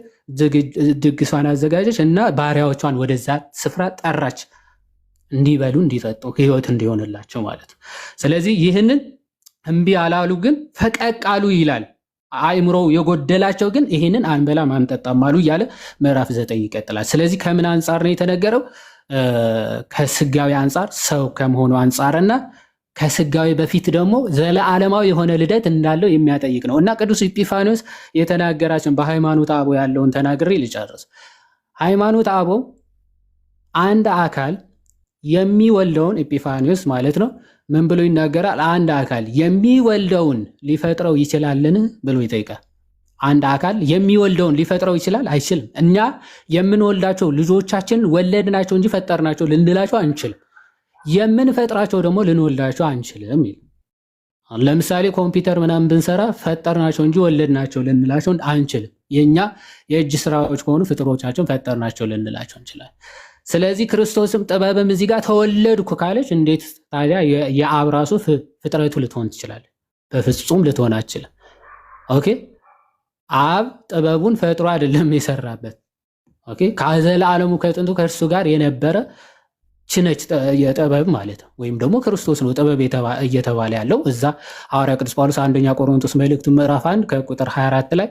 ድግሷን አዘጋጀች እና ባሪያዎቿን ወደዛ ስፍራ ጠራች፣ እንዲበሉ እንዲጠጡ ሕይወት እንዲሆንላቸው ማለት ነው። ስለዚህ ይህንን እምቢ አላሉ፣ ግን ፈቀቅ አሉ ይላል። አእምሮው የጎደላቸው ግን ይህንን አንበላም አንጠጣም አሉ እያለ ምዕራፍ 9 ይቀጥላል። ስለዚህ ከምን አንጻር ነው የተነገረው? ከስጋዊ አንጻር ሰው ከመሆኑ አንጻርና ከስጋዊ በፊት ደግሞ ዘለዓለማዊ የሆነ ልደት እንዳለው የሚያጠይቅ ነው እና ቅዱስ ኢጲፋኒዎስ የተናገራቸውን በሃይማኖተ አበው ያለውን ተናግሬ ልጨርስ። ሃይማኖተ አበው አንድ አካል የሚወልደውን ኢጲፋኒዎስ ማለት ነው ምን ብሎ ይናገራል? አንድ አካል የሚወልደውን ሊፈጥረው ይችላልን ብሎ ይጠይቃል። አንድ አካል የሚወልደውን ሊፈጥረው ይችላል? አይችልም። እኛ የምንወልዳቸው ልጆቻችንን ወለድናቸው እንጂ ፈጠርናቸው ልንላቸው አንችልም። የምንፈጥራቸው ደግሞ ልንወልዳቸው አንችልም። ለምሳሌ ኮምፒውተር ምናምን ብንሰራ ፈጠርናቸው እንጂ ወለድናቸው ልንላቸው አንችልም። የኛ የእጅ ስራዎች ከሆኑ ፍጥሮቻቸውን ፈጠርናቸው ልንላቸው እንችላለን። ስለዚህ ክርስቶስም ጥበብም እዚህ ጋር ተወለድኩ ካለች እንዴት ታዲያ የአብ ራሱ ፍጥረቱ ልትሆን ትችላለች? በፍጹም ልትሆን አትችልም። ኦኬ፣ አብ ጥበቡን ፈጥሮ አይደለም የሰራበት። ኦኬ፣ ከዘላለሙ ከጥንቱ ከእርሱ ጋር የነበረ ችነች የጥበብ ማለት ነው። ወይም ደግሞ ክርስቶስ ነው ጥበብ እየተባለ ያለው እዛ ሐዋርያ ቅዱስ ጳውሎስ አንደኛ ቆሮንቶስ መልእክቱ ምዕራፍ 1 ከቁጥር 24 ላይ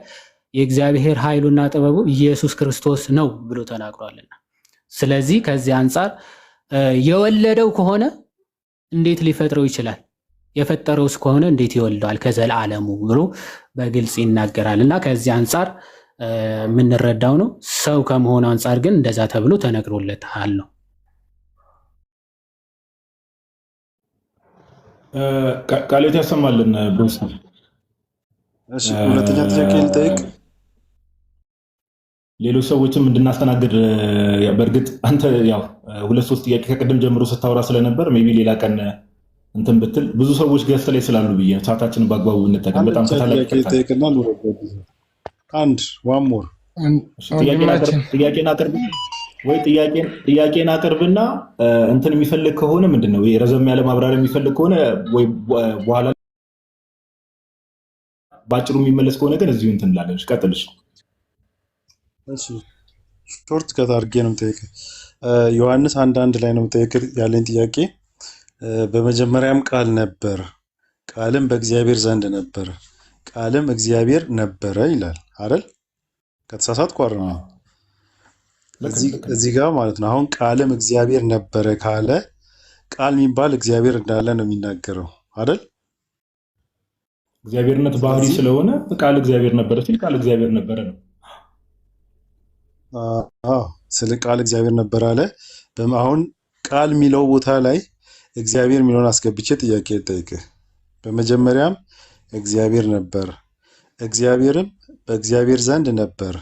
የእግዚአብሔር ኃይሉና ጥበቡ ኢየሱስ ክርስቶስ ነው ብሎ ተናግሯልና ስለዚህ ከዚህ አንጻር የወለደው ከሆነ እንዴት ሊፈጥረው ይችላል? የፈጠረውስ ከሆነ እንዴት ይወልደዋል ከዘላለሙ ብሎ በግልጽ ይናገራል። እና ከዚህ አንጻር የምንረዳው ነው። ሰው ከመሆኑ አንጻር ግን እንደዛ ተብሎ ተነግሮለታል ነው። ቃሌት ያሰማልን ብሩስ እሺ ሁለተኛ ጥያቄ ልጠይቅ። ሌሎች ሰዎችም እንድናስተናግድ በእርግጥ አንተ ያው 2-3 ጥያቄ ከቅድም ጀምሮ ስታወራ ስለነበር ሜይ ቢ ሌላ ቀን እንትን ብትል ብዙ ሰዎች ገዝተ ላይ ስላሉ ብዬ ነው። ሰዓታችንን በአግባቡ እንጠቀም። በጣም ጥያቄ ልጠይቅና አንድ ዋን ሞር ጥያቄን አቅርብ ወይ ጥያቄን አቅርብና እንትን የሚፈልግ ከሆነ ምንድነው ረዘም ያለ ማብራሪያ የሚፈልግ ከሆነ ወይ በኋላ ባጭሩ የሚመለስ ከሆነ ግን እዚሁ እንትን እንላለን። ቀጥልሽ። እሺ ሾርት ከት አድርጌ ነው የምጠይቅህ። ዮሐንስ 1:1 ላይ ነው የምጠይቅህ ያለኝ ጥያቄ። በመጀመሪያም ቃል ነበር፣ ቃልም በእግዚአብሔር ዘንድ ነበር፣ ቃልም እግዚአብሔር ነበረ ይላል አይደል? ከተሳሳትኩ አይደል? እዚህ ጋር ማለት ነው። አሁን ቃልም እግዚአብሔር ነበረ ካለ ቃል የሚባል እግዚአብሔር እንዳለ ነው የሚናገረው አይደል? እግዚአብሔርነት ባህሪ ስለሆነ ቃል እግዚአብሔር ነበረ ሲል ቃል እግዚአብሔር ነበረ ነው። ስለ ቃል እግዚአብሔር ነበረ አለ። አሁን ቃል የሚለው ቦታ ላይ እግዚአብሔር የሚለውን አስገብቼ ጥያቄ ልጠይቅህ። በመጀመሪያም እግዚአብሔር ነበር፣ እግዚአብሔርም በእግዚአብሔር ዘንድ ነበር፣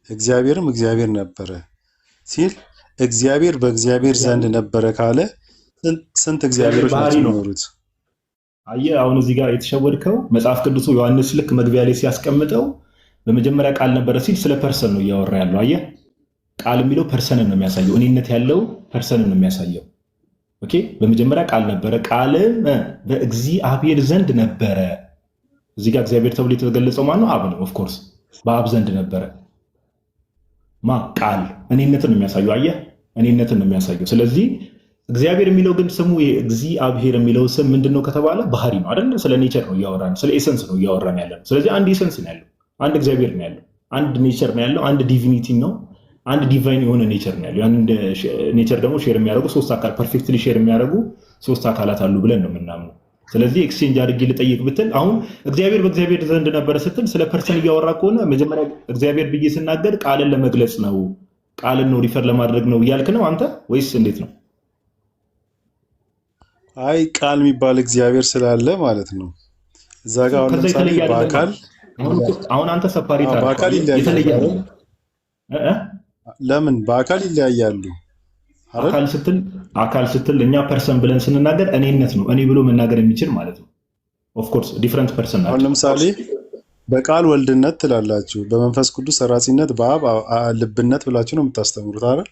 እግዚአብሔርም እግዚአብሔር ነበረ ሲል እግዚአብሔር በእግዚአብሔር ዘንድ ነበረ ካለ ስንት እግዚአብሔሮች ናቸው የሚኖሩት? አየህ፣ አሁን እዚህ ጋር የተሸወድከው መጽሐፍ ቅዱሱ ዮሐንስ ልክ መግቢያ ላይ ሲያስቀምጠው በመጀመሪያ ቃል ነበረ ሲል ስለ ፐርሰን ነው እያወራ ያለው። አየህ፣ ቃል የሚለው ፐርሰንን ነው የሚያሳየው፣ እኔነት ያለው ፐርሰንን ነው የሚያሳየው። ኦኬ፣ በመጀመሪያ ቃል ነበረ፣ ቃልም በእግዚአብሔር ዘንድ ነበረ። እዚህ ጋር እግዚአብሔር ተብሎ የተገለጸው ማን ነው? አብ ነው። ኦፍኮርስ በአብ ዘንድ ነበረ። ቃል እኔነትን ነው የሚያሳየው። አየህ፣ እኔነትን ነው የሚያሳየው። ስለዚህ እግዚአብሔር የሚለው ግን ስሙ እግዚአብሔር የሚለው ስም ምንድነው ከተባለ ባህሪ ነው አይደል? ስለ ኔቸር ነው እያወራን፣ ስለ ኤሰንስ ነው እያወራን ያለ ነው። ስለዚህ አንድ ኤሰንስ ነው ያለው፣ አንድ እግዚአብሔር ነው ያለው፣ አንድ ኔቸር ነው ያለው፣ አንድ ዲቪኒቲ ነው፣ አንድ ዲቫይን የሆነ ኔቸር ነው ያለው። ያን ኔቸር ደግሞ ሼር የሚያደርጉ ሶስት አካል ፐርፌክትሊ ሼር የሚያደርጉ ሶስት አካላት አሉ ብለን ነው የምናምነው። ስለዚህ ኤክስቼንጅ አድርጌ ልጠይቅ ብትል አሁን እግዚአብሔር በእግዚአብሔር ዘንድ ነበረ ስትል ስለ ፐርሰን እያወራ ከሆነ መጀመሪያ እግዚአብሔር ብዬ ስናገር ቃልን ለመግለጽ ነው፣ ቃልን ነው ሪፈር ለማድረግ ነው እያልክ ነው አንተ ወይስ እንዴት ነው? አይ ቃል የሚባል እግዚአብሔር ስላለ ማለት ነው። እዛ ጋር አሁን ለምሳሌ በአካል አሁን አንተ ሰፓሬት በአካል ይለያያሉ። ለምን በአካል ይለያያሉ? አካል ስትል እኛ ፐርሰን ብለን ስንናገር እኔነት ነው፣ እኔ ብሎ መናገር የሚችል ማለት ነው። ኦፍ ኮርስ ዲፈረንት ፐርሰን ናቸው። አሁን ለምሳሌ በቃል ወልድነት ትላላችሁ፣ በመንፈስ ቅዱስ ሰራጺነት፣ በአብ ልብነት ብላችሁ ነው የምታስተምሩት አይደል?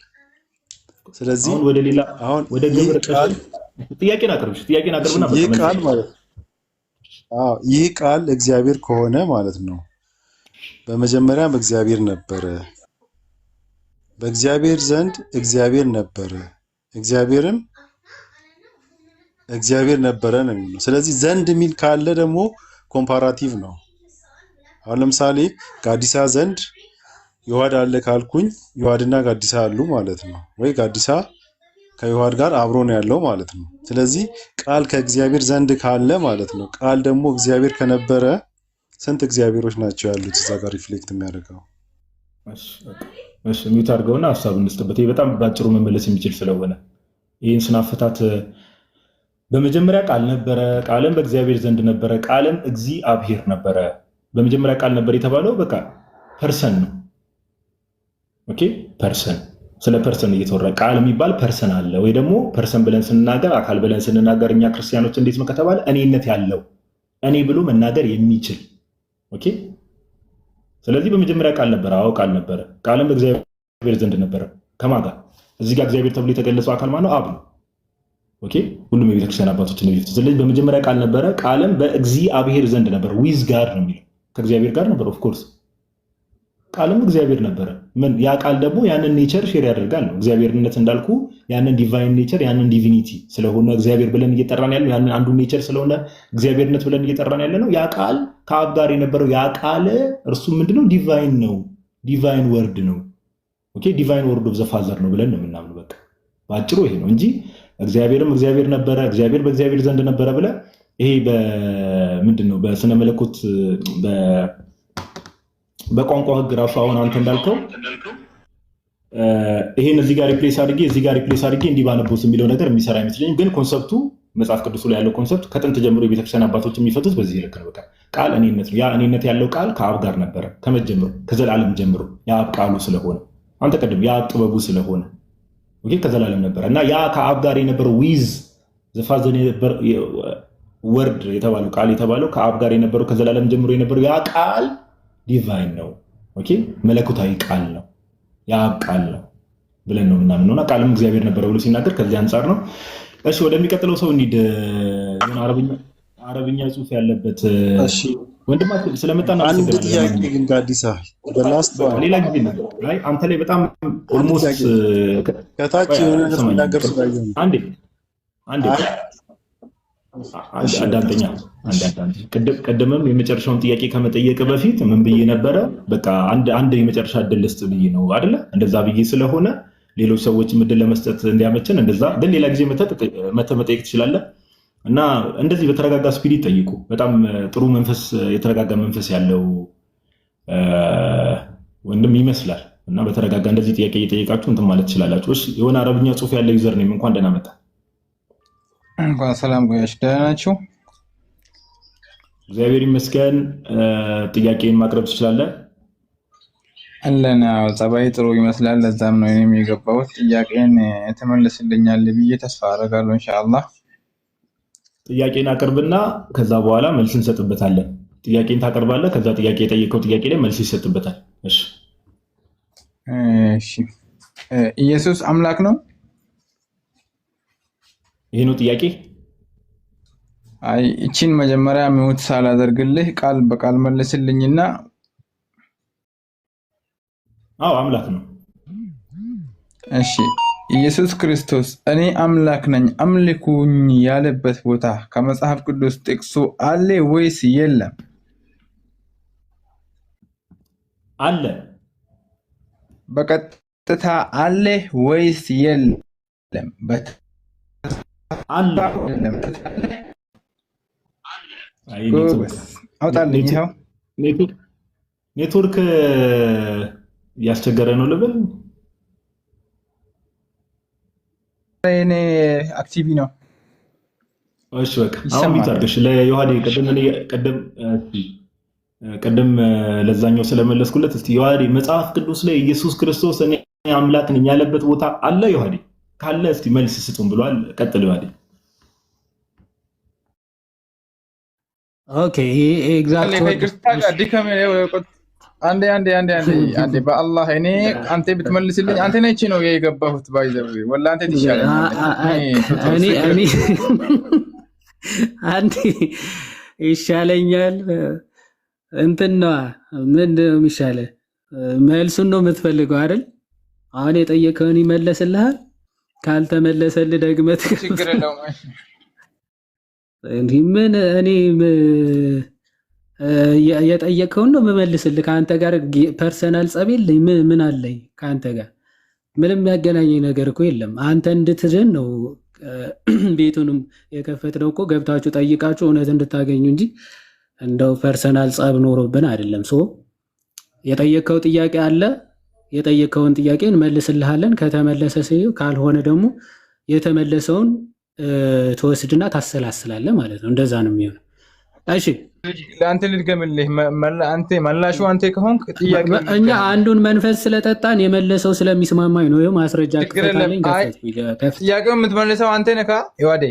ስለዚህ ወደ ሌላ ወደ ግብር ጥያቄን አቅርብና ይህ ቃል ማለት ይህ ቃል እግዚአብሔር ከሆነ ማለት ነው በመጀመሪያም እግዚአብሔር ነበረ፣ በእግዚአብሔር ዘንድ እግዚአብሔር ነበረ፣ እግዚአብሔርም እግዚአብሔር ነበረ ነው የሚለው። ስለዚህ ዘንድ የሚል ካለ ደግሞ ኮምፓራቲቭ ነው። አሁን ለምሳሌ ጋዲሳ ዘንድ ዮሐድ አለ ካልኩኝ ዮሐድና ጋዲሳ አሉ ማለት ነው፣ ወይ ጋዲሳ ከዮሐድ ጋር አብሮ ነው ያለው ማለት ነው። ስለዚህ ቃል ከእግዚአብሔር ዘንድ ካለ ማለት ነው፣ ቃል ደግሞ እግዚአብሔር ከነበረ ስንት እግዚአብሔሮች ናቸው ያሉት እዛ ጋር ሪፍሌክት የሚያደርገው? እሺ ሚውት አድርገውና ሀሳብ እንስጥበት። ይሄ በጣም ባጭሩ መመለስ የሚችል ስለሆነ ይህን ስናፈታት በመጀመሪያ ቃል ነበረ፣ ቃልም በእግዚአብሔር ዘንድ ነበረ፣ ቃልም እግዚአብሔር ነበረ። በመጀመሪያ ቃል ነበር የተባለው በቃ ፐርሰን ነው። ኦኬ ፐርሰን፣ ስለ ፐርሰን እየተወራ ቃል የሚባል ፐርሰን አለ ወይ ደግሞ ፐርሰን ብለን ስንናገር አካል ብለን ስንናገር እኛ ክርስቲያኖች እንዴት ነው ከተባለ እኔነት ያለው እኔ ብሎ መናገር የሚችል ኦኬ። ስለዚህ በመጀመሪያ ቃል ነበረ። አዎ ቃል ነበረ፣ ቃልም በእግዚአብሔር ዘንድ ነበረ። ከማን ጋር? እዚህ ጋር እግዚአብሔር ተብሎ የተገለጸው አካል ማነው? አብ ነው። ኦኬ ሁሉም የቤተክርስቲያን አባቶች ነው። ስለዚህ በመጀመሪያ ቃል ነበረ፣ ቃልም በእግዚአብሔር ዘንድ ነበረ። ዊዝ ጋር ነው የሚለው ከእግዚአብሔር ጋር ነበር። ኦፍኮርስ ቃልም እግዚአብሔር ነበረ። ምን ያ ቃል ደግሞ ያንን ኔቸር ሼር ያደርጋል ነው። እግዚአብሔርነት እንዳልኩ ያንን ዲቫይን ኔቸር ያንን ዲቪኒቲ ስለሆነ እግዚአብሔር ብለን እየጠራን ያለ ያንን አንዱ ኔቸር ስለሆነ እግዚአብሔርነት ብለን እየጠራን ያለ ነው። ያ ቃል ከአብ ጋር የነበረው ያ ቃል እርሱ ምንድነው? ዲቫይን ነው። ዲቫይን ወርድ ነው። ኦኬ ዲቫይን ወርድ ኦፍ ዘ ፋዘር ነው ብለን ነው የምናምነው። በቃ ባጭሩ ይሄ ነው እንጂ እግዚአብሔርም እግዚአብሔር ነበረ፣ እግዚአብሔር በእግዚአብሔር ዘንድ ነበረ ብለ ይሄ ምንድነው በስነ መለኮት በቋንቋ ህግ ራሱ አሁን አንተ እንዳልከው ይሄን እዚህ ጋር ሪፕሌስ አድርጌ እንዲህ ባነበውስ የሚለው ነገር የሚሰራ አይመስለኝም። ግን ኮንሰፕቱ መጽሐፍ ቅዱሱ ላይ ያለው ኮንሰፕት ከጥንት ጀምሮ የቤተክርስቲያን አባቶች የሚፈቱት በዚህ ልክ ነው። በቃ ቃል እኔነት ነው። ያ እኔነት ያለው ቃል ከአብ ጋር ነበረ ከመጀመሩ ከዘላለም ጀምሮ የአብ ቃሉ ስለሆነ አንተ ቀደም የአብ ጥበቡ ስለሆነ ከዘላለም ነበረ እና ያ ከአብ ጋር የነበረው ዊዝ ዘፋዘን ወርድ የተባለው ቃል የተባለው ከአብ ጋር የነበረው ከዘላለም ጀምሮ የነበረው ያ ቃል ዲቫይን ነው። መለኮታዊ ቃል ነው፣ የአብ ቃል ነው ብለን ነው ምናምነውና ቃልም እግዚአብሔር ነበረ ብሎ ሲናገር ከዚህ አንጻር ነው። እሺ ወደሚቀጥለው ሰው እንሂድ። አረብኛ ጽሑፍ ያለበት ወንድማችን ስለመጣና ሌላ ጊዜ አንተ ላይ በጣም ኦልሞስት ከታች አንዴ አዳምጠኛ ቀደምም የመጨረሻውን ጥያቄ ከመጠየቅ በፊት ምን ብዬ ነበረ? በቃ አንድ የመጨረሻ እድል ልስጥ ብዬ ነው አይደለ? እንደዛ ብዬ ስለሆነ ሌሎች ሰዎች እድል ለመስጠት እንዲያመችን እንደዛ። ግን ሌላ ጊዜ መተህ መጠየቅ ትችላለህ እና እንደዚህ በተረጋጋ ስፒሪት ጠይቁ። በጣም ጥሩ መንፈስ፣ የተረጋጋ መንፈስ ያለው ወንድም ይመስላል እና በተረጋጋ እንደዚህ ጥያቄ እየጠየቃችሁ እንትን ማለት ትችላላችሁ። የሆነ አረብኛ ጽሑፍ ያለው ዩዘር ኔም እንኳን ደህና መጣ። እንኳን ሰላም ቆያችሁ። ደህና ናችሁ? እግዚአብሔር ይመስገን። ጥያቄን ማቅረብ ትችላለህ? አለን። ጸባይ ጥሩ ይመስላል። ለዛም ነው እኔም የገባሁት። ጥያቄን ተመልስልኛል ብዬ ተስፋ አደርጋለሁ ኢንሻአላህ። ጥያቄን አቅርብና ከዛ በኋላ መልስ እንሰጥበታለን። ጥያቄን ታቀርባለህ፣ ከዛ ጥያቄ የጠየቀው ጥያቄ ላይ መልስ ይሰጥበታል። እሺ እሺ። ኢየሱስ አምላክ ነው? ይሄ ነው ጥያቄ? አይ እቺን መጀመሪያ ሚውት ሳላደርግልህ ቃል በቃል መልስልኝና። አዎ አምላክ ነው። እሺ ኢየሱስ ክርስቶስ እኔ አምላክ ነኝ አምልኩኝ ያለበት ቦታ ከመጽሐፍ ቅዱስ ጥቅሱ አለ ወይስ የለም? አለ። በቀጥታ አለ ወይስ የለም? አለ። አውጣልኝ። ይኸው ኔትወርክ እያስቸገረ ነው ልብል። እኔ አክቲቪ ነው። እሺ በቃ አሁን ቢታርገሽ ለዮሐዴ ቀደም ለዛኛው ስለመለስኩለት እስቲ ዮሐዴ መጽሐፍ ቅዱስ ላይ ኢየሱስ ክርስቶስ እኔ አምላክ ነኝ ያለበት ቦታ አለ? ዮሐዴ ካለ እስቲ መልስ ስጡን ብሏል። ቀጥል ዮሐዴ። ኦኬ ኤግዛክት አንዴ በአላህ እኔ አንተ ብትመልስልኝ አንተ ነች ነው የገባሁት። ባይዘው ወላ አንተ እኔ አንዴ ይሻለኛል። እንትን ነዋ ምንድን ነው የሚሻለው? መልሱን ነው የምትፈልገው አይደል? አሁን የጠየቀውን ይመለስልሃል። ካልተመለሰልህ ደግመህ ችግር የለውም። ምን እኔ የጠየቀውን ነው የምመልስልህ። ከአንተ ጋር ፐርሰናል ጸብ የለኝ። ምን አለኝ ከአንተ ጋር? ምንም ያገናኘኝ ነገር እኮ የለም። አንተ እንድትድን ነው ቤቱንም የከፈትነው እኮ ገብታችሁ ጠይቃችሁ እውነት እንድታገኙ እንጂ እንደው ፐርሰናል ጸብ ኖሮብን አይደለም። ሶ የጠየቀው ጥያቄ አለ። የጠየቀውን ጥያቄ እንመልስልሃለን። ከተመለሰ ካልሆነ ደግሞ የተመለሰውን ትወስድና ታሰላስላለህ ማለት ነው። እንደዛ ነው የሚሆነው። እሺ ለአንተ ልድገምልህ። አንተ መላሹ አንተ ከሆንክ ጥያቄ እኛ አንዱን መንፈስ ስለጠጣን የመለሰው ስለሚስማማኝ ነው። ይኸው ማስረጃ ክፈታለኝ። ጥያቄው የምትመልሰው አንተ ነህ ይዋዴ?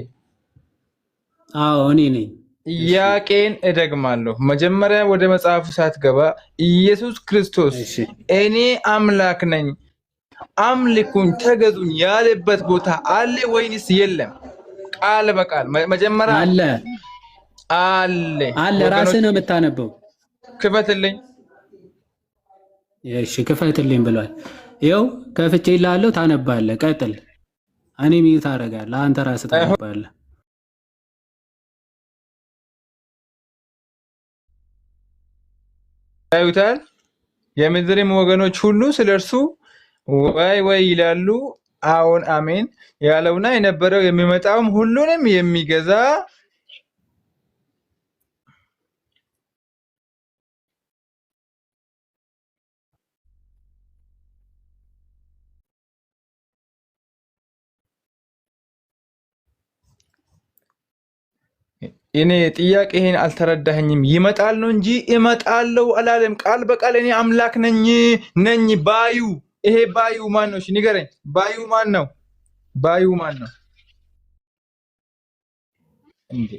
አዎ እኔ ነኝ። ጥያቄን እደግማለሁ። መጀመሪያ ወደ መጽሐፉ ሳትገባ ኢየሱስ ክርስቶስ እኔ አምላክ ነኝ አምልኩኝ ተገዙኝ ያለበት ቦታ አለ ወይንስ የለም? ቃል በቃል መጀመሪያ አለ አለ። ራስህ ነው የምታነበው። ክፈትልኝ። እሺ ክፈትልኝ ብሏል። ይኸው ከፍቼ እልሃለሁ፣ ታነባለህ። ቀጥል። እኔ ሚዩት አደርጋለሁ፣ አንተ ራስህ ታነባለህ። ያዩታል። የምድርም ወገኖች ሁሉ ስለ እርሱ ወይ ወይ ይላሉ። አዎን አሜን ያለውና የነበረው የሚመጣውም ሁሉንም የሚገዛ እኔ ጥያቄህን አልተረዳኸኝም። ይመጣል ነው እንጂ እመጣለሁ አላለም። ቃል በቃል እኔ አምላክ ነኝ ባዩ። ይሄ ባዩ ማን ነው? እሺ ንገረኝ። ባዩ ማን ነው? ባዩ ማን ነው እንዴ?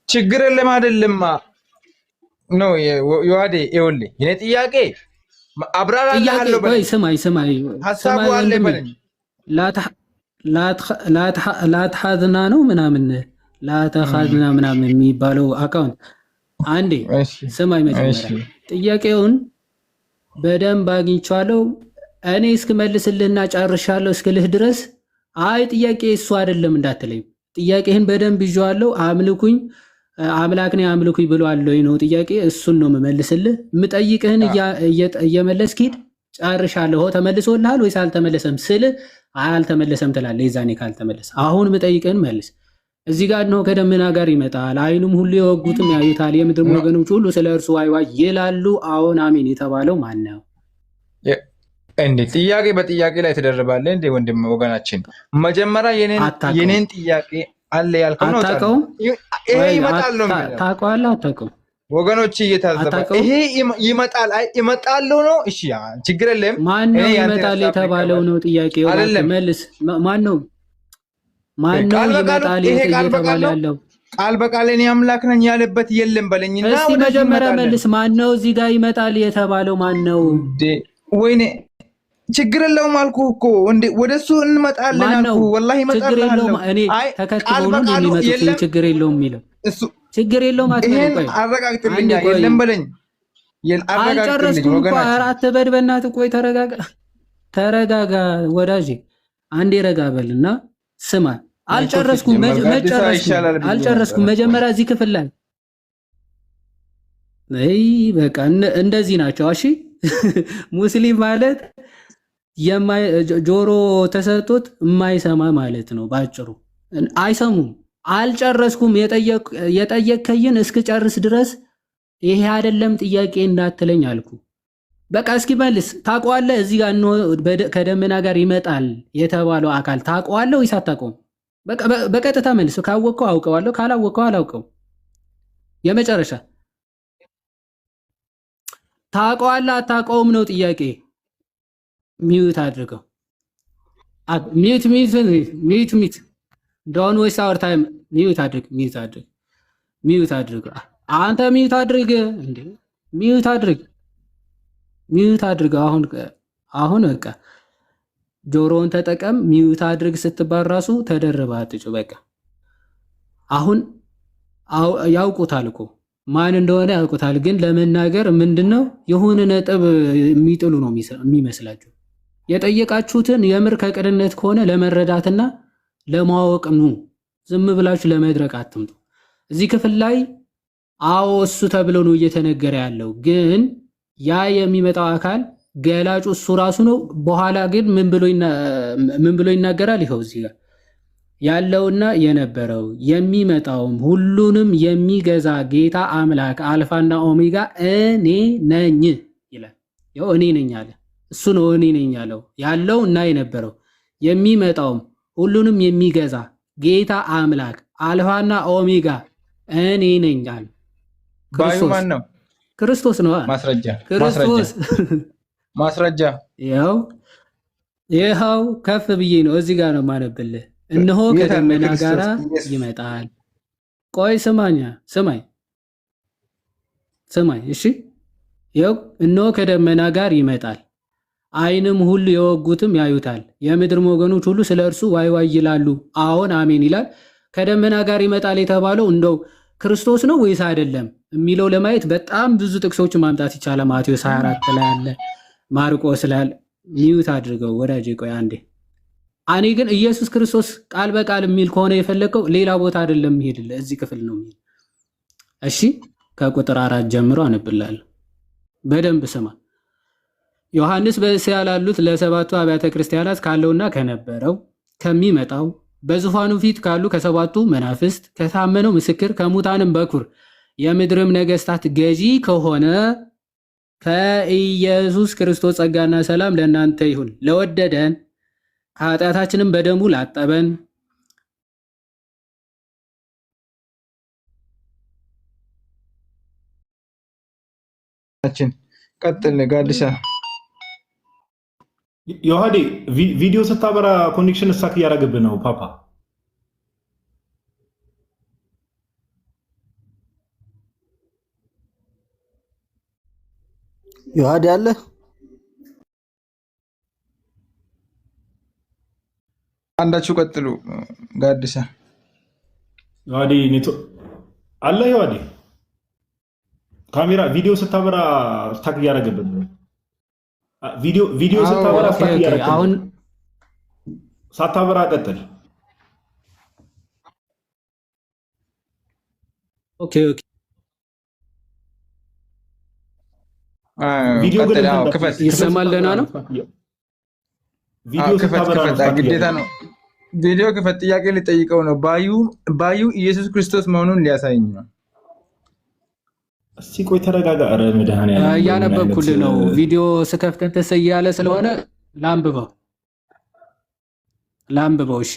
ችግር የለም አይደለማ ነው ዮሐዴ። ይኸውልህ የኔ ጥያቄ አብራራለሁ በለኝ። ስማኝ ሀሳቡ አለ በለኝ። ላትሐዝና ነው ምናምን ላተሐዝና ምናምን የሚባለው አካውንት አንዴ ስማኝ። መጀመሪያ ጥያቄውን በደንብ አግኝቼዋለሁ። እኔ እስክመልስልህና ጨርሻለሁ እስክልህ ድረስ አይ ጥያቄ እሱ አይደለም እንዳትለኝ። ጥያቄህን በደንብ ይዤዋለሁ። አምልኩኝ አምላክ ነኝ አምልኩኝ ብሏል ወይ ነው ጥያቄ። እሱን ነው የምመልስልህ። የምጠይቅህን እየመለስክ ሂድ። ጨርሻለሁ። ተመልሶልሃል ወይስ አልተመለሰም ስልህ አልተመለሰም ትላለህ። የዛኔ ካልተመለሰ አሁን የምጠይቅህን መልስ። እዚህ ጋር ነው ከደመና ጋር ይመጣል፣ ዓይኑም ሁሉ የወጉትም ያዩታል፣ የምድር ወገኖች ሁሉ ስለ እርሱ ዋይ ዋይ ይላሉ። አዎን አሜን የተባለው ማን ነው? እንዴ ጥያቄ በጥያቄ ላይ ተደርባለ እንዴ? ወንድም ወገናችን መጀመሪያ የኔን ጥያቄ አለ ያልከው ነው። አታውቀውም? ይሄ ይመጣል ነው ማለት ታውቀዋለህ? አታውቀውም? ወገኖች እየታዘበ ይሄ ይመጣል ይመጣልው ነው። እሺ ችግር የለም። ማን ነው ይመጣል የተባለው ነው ጥያቄው። መልስ። ማን ነው ይመጣል የተባለ ያለው? ቃል በቃል እኔ አምላክ ነኝ ያለበት የለም በለኝና እስቲ መጀመሪያ መልስ። ማን ነው እዚህ ጋር ይመጣል የተባለው? ማን ነው? ወይኔ ችግር የለውም አልኩህ እኮ እንዴ፣ ወደሱ እንመጣለን አልኩህ። ወላሂ ችግር የለውም። እኔ ተከትለው ነው የሚመጡት። ችግር የለውም የሚለው እሱ ችግር የለውም። ይሄን አረጋግጥልኝ። የለም በለኝ። አልጨረስኩም እኮ አራት በድ በእናትህ። ቆይ ተረጋጋ ወዳጄ፣ አንዴ ረጋ በልና ስማ። አልጨረስኩም። መጀመሪያ እዚህ ክፍል ላይ በቃ እንደዚህ ናቸው። እሺ ሙስሊም ማለት ጆሮ ተሰጥቶት የማይሰማ ማለት ነው ባጭሩ። አይሰሙም። አልጨረስኩም። የጠየከኝን እስክጨርስ ድረስ ይሄ አይደለም ጥያቄ እንዳትለኝ አልኩ። በቃ እስኪ መልስ። ታውቀዋለህ? እዚህ ጋር ከደመና ጋር ይመጣል የተባለው አካል ታውቀዋለህ ወይስ አታውቀውም? በቀጥታ መልስ። ካወቅከው አውቀዋለሁ፣ ካላወቅከው አላውቀው። የመጨረሻ ታውቀዋለህ አታውቀውም ነው ጥያቄ። ሚዩት አድርገው። ሚዩት ዶንት ዌስት አወር ታይም። ሚዩት አድርግ። አንተ ሚዩት አድርግ እንዴ! ሚዩት አድርግ። አሁን በቃ ጆሮውን ተጠቀም። ሚዩት አድርግ ስትባል ራሱ ተደርባ አትጩ። በቃ አሁን ያውቁታል እኮ ማን እንደሆነ ያውቁታል። ግን ለመናገር ምንድነው የሆነ ነጥብ የሚጥሉ ነው የሚመስላችሁ። የጠየቃችሁትን የምር ከቅንነት ከሆነ ለመረዳትና ለማወቅ ነው። ዝም ብላችሁ ለመድረቅ አትምጡ። እዚህ ክፍል ላይ አዎ እሱ ተብሎ ነው እየተነገረ ያለው። ግን ያ የሚመጣው አካል ገላጩ እሱ ራሱ ነው። በኋላ ግን ምን ብሎ ይናገራል? ይኸው እዚህ ጋር ያለውና የነበረው የሚመጣውም ሁሉንም የሚገዛ ጌታ አምላክ አልፋና ኦሜጋ እኔ ነኝ ይላል። ይኸው እኔ ነኝ አለ። እሱ ነው እኔ ነኝ ያለው። ያለው እና የነበረው የሚመጣውም ሁሉንም የሚገዛ ጌታ አምላክ አልፋና ኦሜጋ እኔ ነኝ አለ። ባዩ ማን ነው? ክርስቶስ ነው። ክርስቶስ ማስረጃ ይኸው ከፍ ብዬ ነው እዚህ ጋር ነው ማነብልህ። እነሆ ከደመና ጋር ይመጣል። ቆይ ስማኝ። እሺ ይኸው እነሆ ከደመና ጋር ይመጣል፣ ዓይንም ሁሉ የወጉትም ያዩታል፣ የምድር ወገኖች ሁሉ ስለ እርሱ ዋይ ዋይ ይላሉ። አዎን አሜን ይላል። ከደመና ጋር ይመጣል የተባለው እንደው ክርስቶስ ነው ወይስ አይደለም የሚለው ለማየት በጣም ብዙ ጥቅሶችን ማምጣት ይቻላል። ማቴዎስ 24 ላይ አለ፣ ማርቆስ ላይ አለ። ሚዩት አድርገው ወዳጄ። ቆይ አንዴ። እኔ ግን ኢየሱስ ክርስቶስ ቃል በቃል የሚል ከሆነ የፈለከው ሌላ ቦታ አይደለም የሚሄድልህ፣ እዚህ ክፍል ነው የሚሄድ። እሺ ከቁጥር 4 ጀምሮ አነብላለሁ። በደንብ ስማ። ዮሐንስ በእስያ ላሉት ለሰባቱ አብያተ ክርስቲያናት ካለውና ከነበረው ከሚመጣው በዙፋኑ ፊት ካሉ ከሰባቱ መናፍስት ከታመነው ምስክር ከሙታንም በኩር የምድርም ነገስታት ገዢ ከሆነ ከኢየሱስ ክርስቶስ ጸጋና ሰላም ለእናንተ ይሁን። ለወደደን ከኃጢአታችንም በደሙ ላጠበን ቀጥል ጋዲሳ። ዮሐዴ ቪዲዮ ስታበራ ኮኔክሽን ስታክ እያደረገብህ ነው ፓፓ። ዮሐዴ አለ አንዳችሁ ቀጥሉ ጋዲሳ። ዮሐዴ ኔቶ አለ። ዮሐዴ ካሜራ ቪዲዮ ስታበራ ስታክ እያደረገብህ ነው። ቪዲዮ ስታበራ ስታክ እያደረገብህ አሁን ሳታበራ ቀጥል። ኦኬ ቪዲዮ ግን ይሰማል። ደህና ነው። ቪዲዮ ስታበራ ግዴታ ነው። ቪዲዮ ክፈት። ጥያቄ ሊጠይቀው ነው። ባዩ ኢየሱስ ክርስቶስ መሆኑን ሊያሳየኝ ነው። እስቲ ቆይ ተረጋጋ። ኧረ መድኃኒዓለም እያነበብኩልህ ነው። ቪዲዮ ስከፍት እንትን እያለ ስለሆነ ላንብበው። እሺ።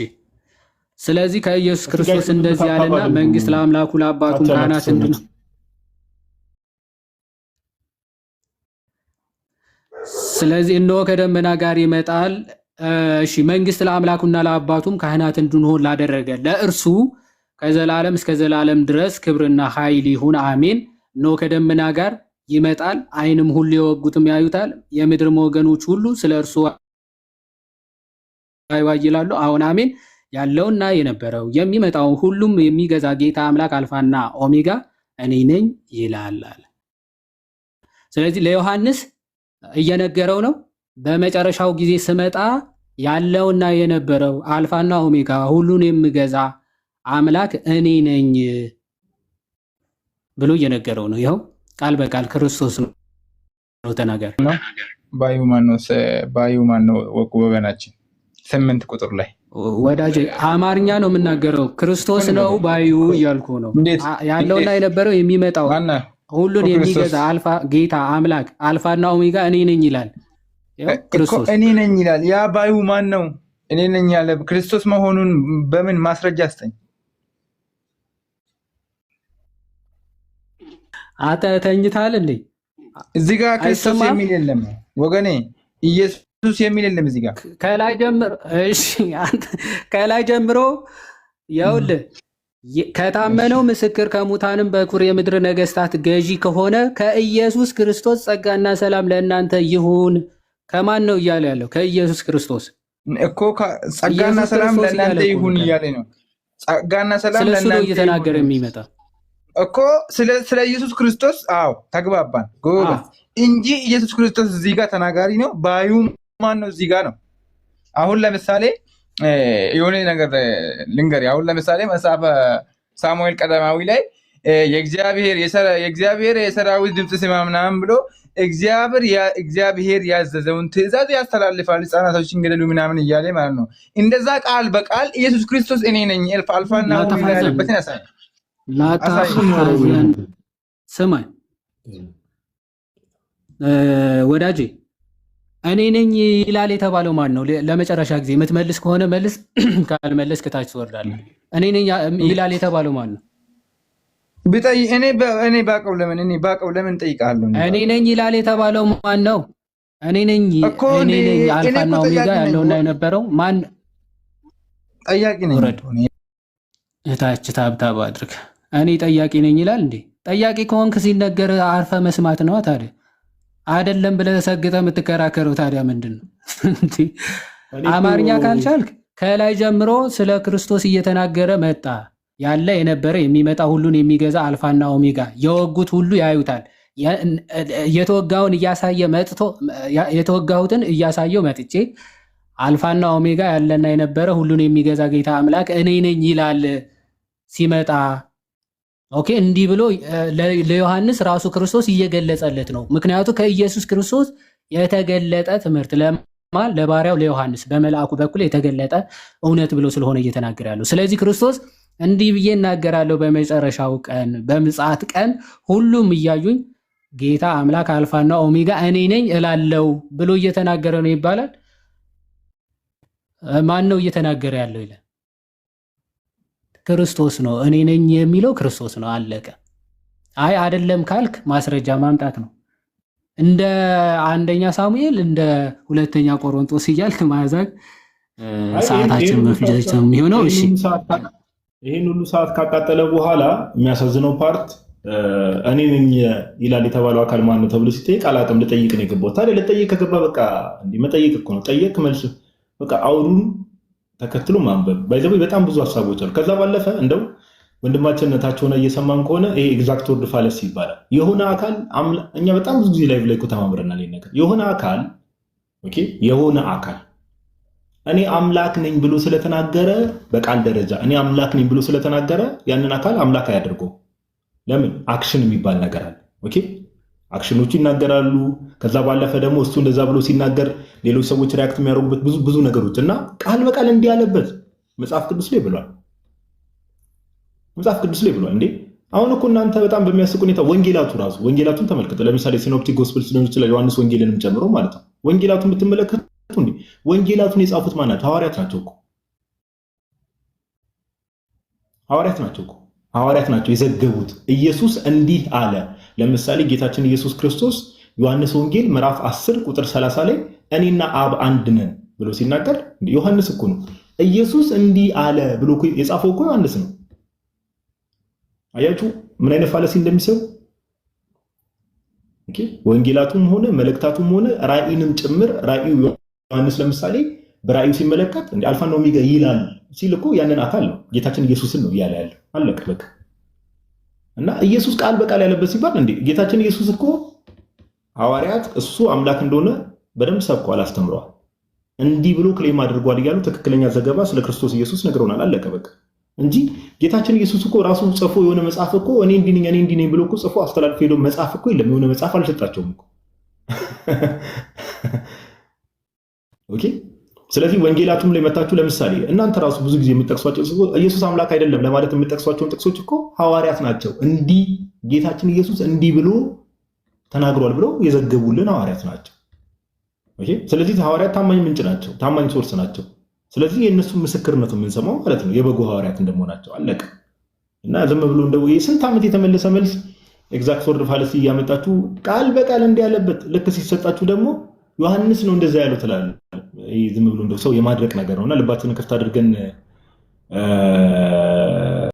ስለዚህ ከኢየሱስ ክርስቶስ እንደዚህ ያለና መንግስት ለአምላኩ ለአባቱም ካህናት እንድን ስለዚህ እነሆ ከደመና ጋር ይመጣል። እሺ መንግስት ለአምላኩና ለአባቱም ካህናት እንድንሆን ላደረገ ለእርሱ ከዘላለም እስከ ዘላለም ድረስ ክብርና ኃይል ይሁን አሜን። እነሆ ከደመና ጋር ይመጣል፣ ዓይንም ሁሉ የወጉትም ያዩታል፣ የምድርም ወገኖች ሁሉ ስለ እርሱ ይላሉ። አሁን አሜን። ያለውና የነበረው የሚመጣው ሁሉም የሚገዛ ጌታ አምላክ አልፋና ኦሜጋ እኔ ነኝ ይላል። ስለዚህ ለዮሐንስ እየነገረው ነው። በመጨረሻው ጊዜ ስመጣ ያለውና የነበረው አልፋና ኦሜጋ ሁሉን የምገዛ አምላክ እኔ ነኝ ብሎ እየነገረው ነው። ይኸው ቃል በቃል ክርስቶስ ነው ተናገር ነው። ባዩ ማነው ወገናችን 8 ቁጥር ላይ ወዳጄ አማርኛ ነው የምናገረው። ክርስቶስ ነው ባዩ እያልኩ ነው። ያለውና የነበረው የሚመጣው ሁሉን የሚገዛ አልፋ ጌታ አምላክ አልፋና ኦሜጋ እኔ ነኝ ይላል። ክርስቶስ እኔ ነኝ ይላል። ያ ባዩ ማን ነው? እኔ ነኝ ያለ ክርስቶስ መሆኑን በምን ማስረጃ አስጠኝ። ተኝታል እንዴ? እዚህ ጋር ክርስቶስ የሚል የለም ወገኔ፣ ኢየሱስ የሚል የለም እዚህ ጋር። ከላይ ጀምሮ እሺ፣ ከላይ ጀምሮ ይኸውልህ ከታመነው ምስክር ከሙታንም በኩር የምድር ነገስታት ገዢ ከሆነ ከኢየሱስ ክርስቶስ ጸጋና ሰላም ለእናንተ ይሁን። ከማን ነው እያለ ያለው? ከኢየሱስ ክርስቶስ እኮ ጸጋና ሰላም ለእናንተ ይሁን እያለ ነው። ጸጋና ሰላም ለእናንተ እየተናገረ የሚመጣ እኮ ስለ ኢየሱስ ክርስቶስ። አዎ ተግባባን ጎበዝ እንጂ ኢየሱስ ክርስቶስ እዚህ ጋር ተናጋሪ ነው። ባዩ ማን ነው? እዚህ ጋር ነው። አሁን ለምሳሌ የሆነ ነገር ልንገር። አሁን ለምሳሌ መጽሐፈ ሳሙኤል ቀዳማዊ ላይ የእግዚአብሔር የሰራዊት ድምፅ ስማ ምናምን ብሎ እግዚአብሔር ያዘዘውን ትእዛዝ ያስተላልፋል፣ ህፃናቶችን ገደሉ ምናምን እያለ ማለት ነው። እንደዛ ቃል በቃል ኢየሱስ ክርስቶስ እኔ ነኝ አልፋና ኦሜጋ ያለበትን ያሳያል። ስማኝ ወዳጄ፣ እኔ ነኝ ይላል የተባለው ማን ነው? ለመጨረሻ ጊዜ የምትመልስ ከሆነ መልስ፣ ካልመለስክ ታች ትወርዳለህ። እኔ ነኝ ይላል የተባለው ማን ነው? እኔ ባቀው ለምን ጠይቃለሁ? እኔ ነኝ ይላል የተባለው ማን ነው? እኔ ነኝ አልፋና ኦሜጋ ያለውና የነበረው ማን? ጠያቂ ነኝ። እታች ታብታብ አድርግ። እኔ ጠያቂ ነኝ ይላል እንዴ? ጠያቂ ከሆንክ ሲነገር አርፈ መስማት ነው ታዲያ። አይደለም ብለህ ሰግጠህ የምትከራከረው ታዲያ ምንድን ነው? አማርኛ ካልቻልክ ከላይ ጀምሮ ስለ ክርስቶስ እየተናገረ መጣ። ያለ የነበረ የሚመጣ ሁሉን የሚገዛ አልፋና ኦሜጋ የወጉት ሁሉ ያዩታል። የተወጋውን እያሳየ መጥቶ የተወጋሁትን እያሳየው መጥቼ አልፋና ኦሜጋ ያለና የነበረ ሁሉን የሚገዛ ጌታ አምላክ እኔ ነኝ ይላል ሲመጣ። ኦኬ፣ እንዲህ ብሎ ለዮሐንስ ራሱ ክርስቶስ እየገለጸለት ነው። ምክንያቱ ከኢየሱስ ክርስቶስ የተገለጠ ትምህርት ለማን? ለባሪያው ለዮሐንስ በመልአኩ በኩል የተገለጠ እውነት ብሎ ስለሆነ እየተናገረ ያለው። ስለዚህ ክርስቶስ እንዲህ ብዬ እናገራለሁ በመጨረሻው ቀን በምጽአት ቀን ሁሉም እያዩኝ ጌታ አምላክ አልፋና ኦሜጋ እኔ ነኝ እላለው ብሎ እየተናገረ ነው ይባላል። ማን ነው እየተናገረ ያለው ይላል? ክርስቶስ ነው። እኔ ነኝ የሚለው ክርስቶስ ነው። አለቀ። አይ አይደለም ካልክ ማስረጃ ማምጣት ነው። እንደ አንደኛ ሳሙኤል እንደ ሁለተኛ ቆሮንቶስ እያልክ ማዛግ ሰዓታችን መፍጀት ነው የሚሆነው። እሺ ይሄን ሁሉ ሰዓት ካቃጠለ በኋላ የሚያሳዝነው ፓርት እኔ ነኝ ይላል የተባለው አካል ማን ነው ተብሎ ሲጠይቅ አላውቅም፣ ልጠይቅ ነው የገባው። ታዲያ ልጠይቅ ከገባ በቃ እንዲህ መጠየቅ እኮ ነው። ጠየቅ መልስ በቃ አውሩን ተከትሎ ማንበብ ባይዘው በጣም ብዙ ሀሳቦች አሉ። ከዛ ባለፈ እንደው ወንድማችንነታቸውን እየሰማን ከሆነ ይሄ ኤግዛክት ወርድ ፋለሲ ይባላል። የሆነ አካል እኛ በጣም ብዙ ጊዜ ላይቭ ላይ እኮ ተማምረናል። ይሄን ነገር የሆነ አካል ኦኬ፣ የሆነ አካል እኔ አምላክ ነኝ ብሎ ስለተናገረ በቃል ደረጃ እኔ አምላክ ነኝ ብሎ ስለተናገረ ያንን አካል አምላክ አያደርገው። ለምን? አክሽን የሚባል ነገር አለ። ኦኬ፣ አክሽኖቹ ይናገራሉ። ከዛ ባለፈ ደግሞ እሱ እንደዛ ብሎ ሲናገር ሌሎች ሰዎች ሪያክት የሚያደርጉበት ብዙ ነገሮች እና ቃል በቃል እንዲህ ያለበት መጽሐፍ ቅዱስ ላይ ብሏል። መጽሐፍ ቅዱስ ላይ ብሏል። እንዴ አሁን እኮ እናንተ በጣም በሚያስቅ ሁኔታ ወንጌላቱን ተመልከቱ። ለምሳሌ ሲኖፕቲክ ጎስፕልስ ሊሆን ይችላል፣ ዮሐንስ ወንጌልንም ጨምሮ ማለት ነው። ወንጌላቱን ብትመለከቱ እንዴ ወንጌላቱን የጻፉት ማን ናቸው? ሐዋርያት ናቸው እኮ ሐዋርያት ናቸው የዘገቡት። ኢየሱስ እንዲህ አለ። ለምሳሌ ጌታችን ኢየሱስ ክርስቶስ ዮሐንስ ወንጌል ምዕራፍ 10 ቁጥር 30 ላይ እኔና አብ አንድ ነን ብሎ ሲናገር ዮሐንስ እኮ ነው። ኢየሱስ እንዲህ አለ ብሎ የጻፈው እኮ ዮሐንስ ነው። አያችሁ ምን አይነት ፋለሲ እንደሚሰሩ። ኦኬ፣ ወንጌላቱም ሆነ መልእክታቱም ሆነ ራእይንም ጭምር ራእዩ ዮሐንስ ለምሳሌ በራእዩ ሲመለከት እንደ አልፋና ኦሜጋ ይላል ሲል እኮ ያንን አካል ነው ጌታችን ኢየሱስን ነው እያለ ያለው። አለቀ በቃ። እና ኢየሱስ ቃል በቃል ያለበት ሲባል እንዴ ጌታችን ኢየሱስ እኮ ሐዋርያት እሱ አምላክ እንደሆነ በደንብ ሰብከዋል፣ አስተምረዋል። እንዲህ ብሎ ክሌም አድርጓል እያሉ ትክክለኛ ዘገባ ስለ ክርስቶስ ኢየሱስ ነግረውናል። አለቀ በቃ። እንጂ ጌታችን ኢየሱስ እኮ ራሱ ጽፎ የሆነ መጽሐፍ እኮ እኔ እንዲህ ነኝ ብሎ እኮ ጽፎ አስተላልፎ ሄዶ መጽሐፍ እኮ የለም። የሆነ መጽሐፍ አልሰጣቸውም እኮ ኦኬ። ስለዚህ ወንጌላቱም ላይ መታችሁ ለምሳሌ እናንተ ራሱ ብዙ ጊዜ የምትጠቅሷቸው ኢየሱስ አምላክ አይደለም ለማለት የምትጠቅሷቸውን ጥቅሶች እኮ ሐዋርያት ናቸው እንዲህ ጌታችን ኢየሱስ እንዲህ ብሎ ተናግሯል ብለው የዘገቡልን ሐዋርያት ናቸው። ኦኬ። ስለዚህ ሐዋርያት ታማኝ ምንጭ ናቸው፣ ታማኝ ሶርስ ናቸው። ስለዚህ የእነሱ ምስክርነት የምንሰማው ማለት ነው የበጎ ሐዋርያት እንደመሆናቸው። አለቀ። እና ዝም ብሎ እንደው የስንት ዓመት የተመለሰ መልስ ኤግዛክት ወርድ ፋለሲ እያመጣችሁ ቃል በቃል እንዲህ ያለበት ልክ ሲሰጣችሁ ደግሞ ዮሐንስ ነው እንደዛ ያለው ትላለህ። ዝም ብሎ እንደው ሰው የማድረቅ ነገር ነውና ልባችንን ክፍት አድርገን